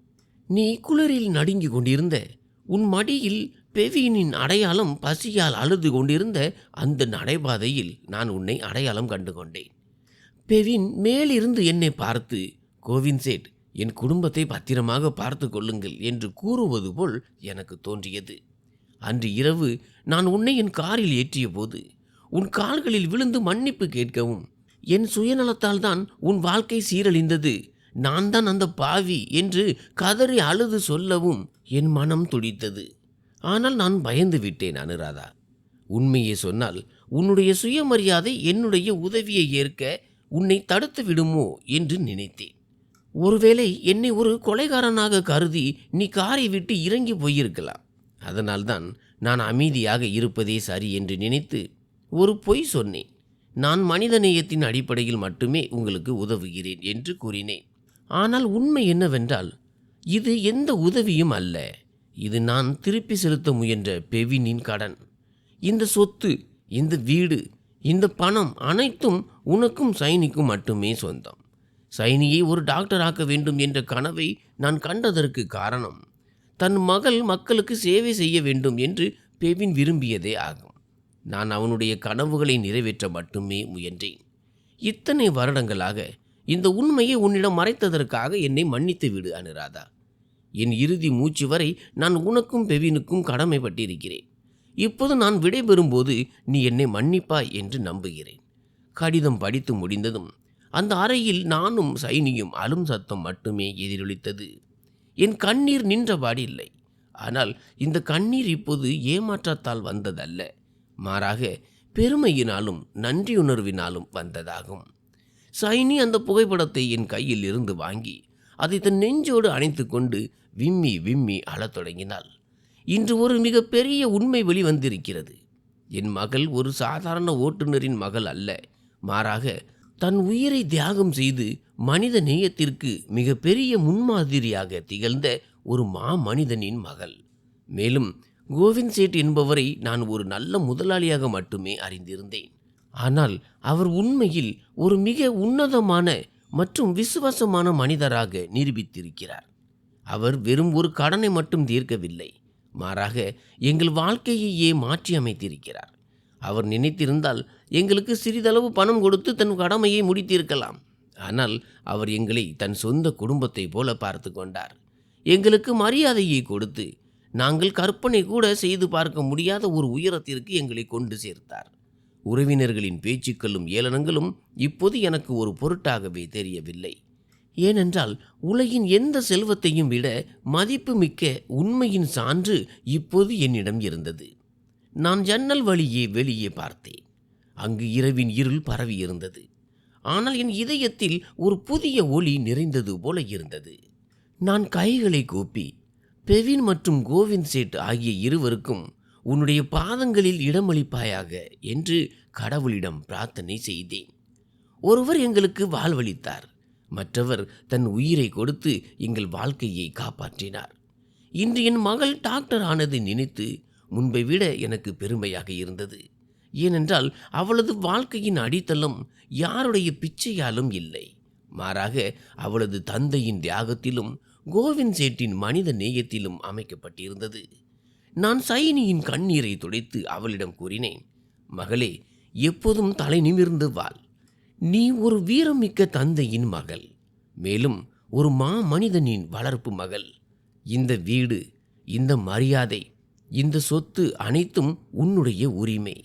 நீ குளிரில் நடுங்கிக் கொண்டிருந்த உன் மடியில் பெவினின் அடையாளம் பசியால் அழுது கொண்டிருந்த அந்த நடைபாதையில் நான் உன்னை அடையாளம் கண்டு கொண்டேன். பெவின் மேலிருந்து என்னை பார்த்து, கோவிந்த் சேட், என் குடும்பத்தை பத்திரமாக பார்த்து கொள்ளுங்கள் என்று கூறுவது போல் எனக்கு தோன்றியது. அன்று இரவு நான் உன்னை என் காரில் ஏற்றிய போது உன் கால்களில் விழுந்து மன்னிப்பு கேட்கவும், என் சுயநலத்தால் தான் உன் வாழ்க்கை சீரழிந்தது, நான் தான் அந்த பாவி என்று கதறி அழுது சொல்லவும் என் மனம் துடித்தது. ஆனால் நான் பயந்து விட்டேன் அனுராதா. உண்மையை சொன்னால் உன்னுடைய சுயமரியாதை என்னுடைய உதவியை ஏற்க உன்னை தடுத்து விடுமோ என்று நினைத்தேன். ஒருவேளை என்னை ஒரு கொலைகாரனாக கருதி நீ காரை விட்டு இறங்கி போயிருக்கலாம். அதனால்தான் நான் அமைதியாக இருப்பதே சரி என்று நினைத்து ஒரு பொய் சொன்னேன். நான் மனிதநேயத்தின் அடிப்படையில் மட்டுமே உங்களுக்கு உதவுகிறேன் என்று கூறினேன். ஆனால் உண்மை என்னவென்றால், இது எந்த உதவியும் அல்ல. இது நான் திருப்பி செலுத்த முயன்ற பெவினின் கடன். இந்த சொத்து, இந்த வீடு, இந்த பணம் அனைத்தும் உனக்கும் சைனிக்கும் மட்டுமே சொந்தம். சைனியை ஒரு டாக்டர் ஆக்க வேண்டும் என்ற கனவை நான் கண்டதற்கு காரணம் தன் மகள் மக்களுக்கு சேவை செய்ய வேண்டும் என்று பெவின் விரும்பியதே ஆகும். நான் அவனுடைய கனவுகளை நிறைவேற்ற மட்டுமே முயன்றேன். இத்தனை வருடங்களாக இந்த உண்மையை உன்னிடம் மறைத்ததற்காக என்னை மன்னித்து விடு அனுராதா. என் இறுதி மூச்சு வரை நான் உனக்கும் பெவினுக்கும் கடமைப்பட்டிருக்கிறேன். இப்போது நான் விடைபெறும்போது நீ என்னை மன்னிப்பாய் என்று நம்புகிறேன். கடிதம் படித்து முடிந்ததும் அந்த அறையில் நானும் சைனியும் அழும் சத்தம் மட்டுமே எதிரொலித்தது. என் கண்ணீர் நின்றபாடில்லை. ஆனால் இந்த கண்ணீர் இப்போது ஏமாற்றத்தால் வந்ததல்ல, மாறாக பெருமையினாலும் நன்றியுணர்வினாலும் வந்ததாகும். சைனி அந்த புகைப்படத்தை என் கையில் இருந்து வாங்கி அதை தன் நெஞ்சோடு அணைத்து கொண்டு விம்மி விம்மி அழத் தொடங்கினாள். இன்று ஒரு மிகப்பெரிய உண்மை வெளிவந்திருக்கிறது. என் மகள் ஒரு சாதாரண ஓட்டுநரின் மகள் அல்ல, மாறாக தன் உயிரை தியாகம் செய்து மனித நேயத்திற்கு மிகப்பெரிய முன்மாதிரியாக திகழ்ந்த ஒரு மனிதனின் மகள். மேலும் கோவிந்த் சேட் என்பவரை நான் ஒரு நல்ல முதலாளியாக மட்டுமே அறிந்திருந்தேன். ஆனால் அவர் உண்மையில் ஒரு மிக உன்னதமான மற்றும் விசுவாசமான மனிதராக நிரூபித்திருக்கிறார். அவர் வெறும் ஒரு கடனை மட்டும் தீர்க்கவில்லை, மாறாக எங்கள் வாழ்க்கையையே மாற்றி அமைத்திருக்கிறார். அவர் நினைத்திருந்தால் எங்களுக்கு சிறிதளவு பணம் கொடுத்து தன் கடமையை முடித்திருக்கலாம். ஆனால் அவர் எங்களை தன் சொந்த குடும்பத்தை போல பார்த்து கொண்டார். எங்களுக்கு மரியாதையை கொடுத்து நாங்கள் கற்பனை கூட செய்து பார்க்க முடியாத ஒரு உயரத்திற்கு எங்களை கொண்டு சேர்த்தார். உறவினர்களின் பேச்சுக்களும் ஏளனங்களும் இப்போது எனக்கு ஒரு பொருட்டாகவே தெரியவில்லை. ஏனென்றால் உலகின் எந்த செல்வத்தையும் விட மதிப்புமிக்க உண்மையின் சான்று இப்போது என்னிடம் இருந்தது. நான் ஜன்னல் வழியே வெளியே பார்த்தேன். அங்கு இரவின் இருள் பரவி இருந்தது. ஆனால் என் இதயத்தில் ஒரு புதிய ஒளி நிறைந்தது போல இருந்தது. நான் கைகளை கூப்பி பெவின் மற்றும் கோவிந்த் சேட் ஆகிய இருவருக்கும் உன்னுடைய பாதங்களில் இடமளிப்பாயாக என்று கடவுளிடம் பிரார்த்தனை செய்தேன். ஒருவர் எங்களுக்கு வாழ்வளித்தார், மற்றவர் தன் உயிரை கொடுத்து எங்கள் வாழ்க்கையை காப்பாற்றினார். இன்று என் மகள் டாக்டர் ஆனதை நினைத்து முன்பை விட எனக்கு பெருமையாக இருந்தது. ஏனென்றால் அவளது வாழ்க்கையின் அடித்தளம் யாருடைய பிச்சையாலும் இல்லை, மாறாக அவளது தந்தையின் தியாகத்திலும் கோவிந்த் சேட்டின் மனித நேயத்திலும் அமைக்கப்பட்டிருந்தது. நான் சைனியின் கண்ணீரை துடைத்து அவளிடம் கூறினேன், மகளே, எப்போதும் தலை நிமிர்ந்து வாழ். நீ ஒரு வீரமிக்க தந்தையின் மகள், மேலும் ஒரு மனிதனின் வளர்ப்பு மகள். இந்த வீடு, இந்த மரியாதை, இந்த சொத்து அனைத்தும் உன்னுடைய உரிமை.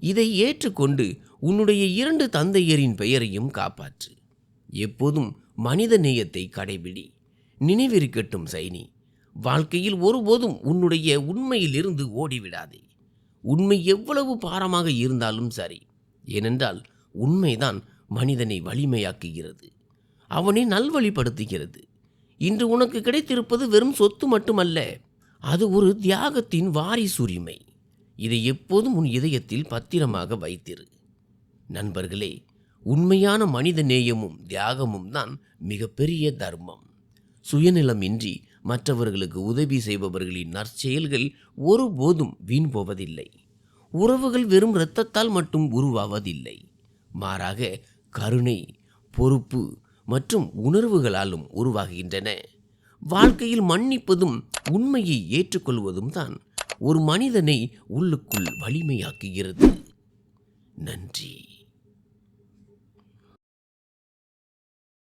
இதை ஏற்றுக்கொண்டு உன்னுடைய 2 தந்தையரின் பெயரையும் காப்பாற்று. எப்போதும் மனித நேயத்தை கடைபிடி. நினைவிருக்கட்டும் சைனி, வாழ்க்கையில் ஒருபோதும் உன்னுடைய உண்மையிலிருந்து ஓடிவிடாதே. உண்மை எவ்வளவு பாரமாக இருந்தாலும் சரி, ஏனென்றால் உண்மைதான் மனிதனை வலிமையாக்குகிறது, அவனை நல்வழிப்படுத்துகிறது. இன்று உனக்கு கிடைத்திருப்பது வெறும் சொத்து மட்டுமல்ல, அது ஒரு தியாகத்தின் வாரிசுரிமை. இதை எப்போதும் உன் இதயத்தில் பத்திரமாக வைத்திரு. நண்பர்களே, உண்மையான மனித நேயமும் தியாகமும் தான் மிகப்பெரிய தர்மம். சுயநலமின்றி மற்றவர்களுக்கு உதவி செய்பவர்களின் நற்செயல்கள் ஒருபோதும் வீண் போவதில்லை. உறவுகள் வெறும் இரத்தத்தால் மட்டும் உருவாவதில்லை, மாறாக கருணை, பொறுப்பு மற்றும் உணர்வுகளாலும் உருவாகின்றன. வாழ்க்கையில் மன்னிப்பதும் உண்மையை ஏற்றுக்கொள்வதும் தான் ஒரு மனிதனை உள்ளுக்குள் வலிமையாக்குகிறது. நன்றி.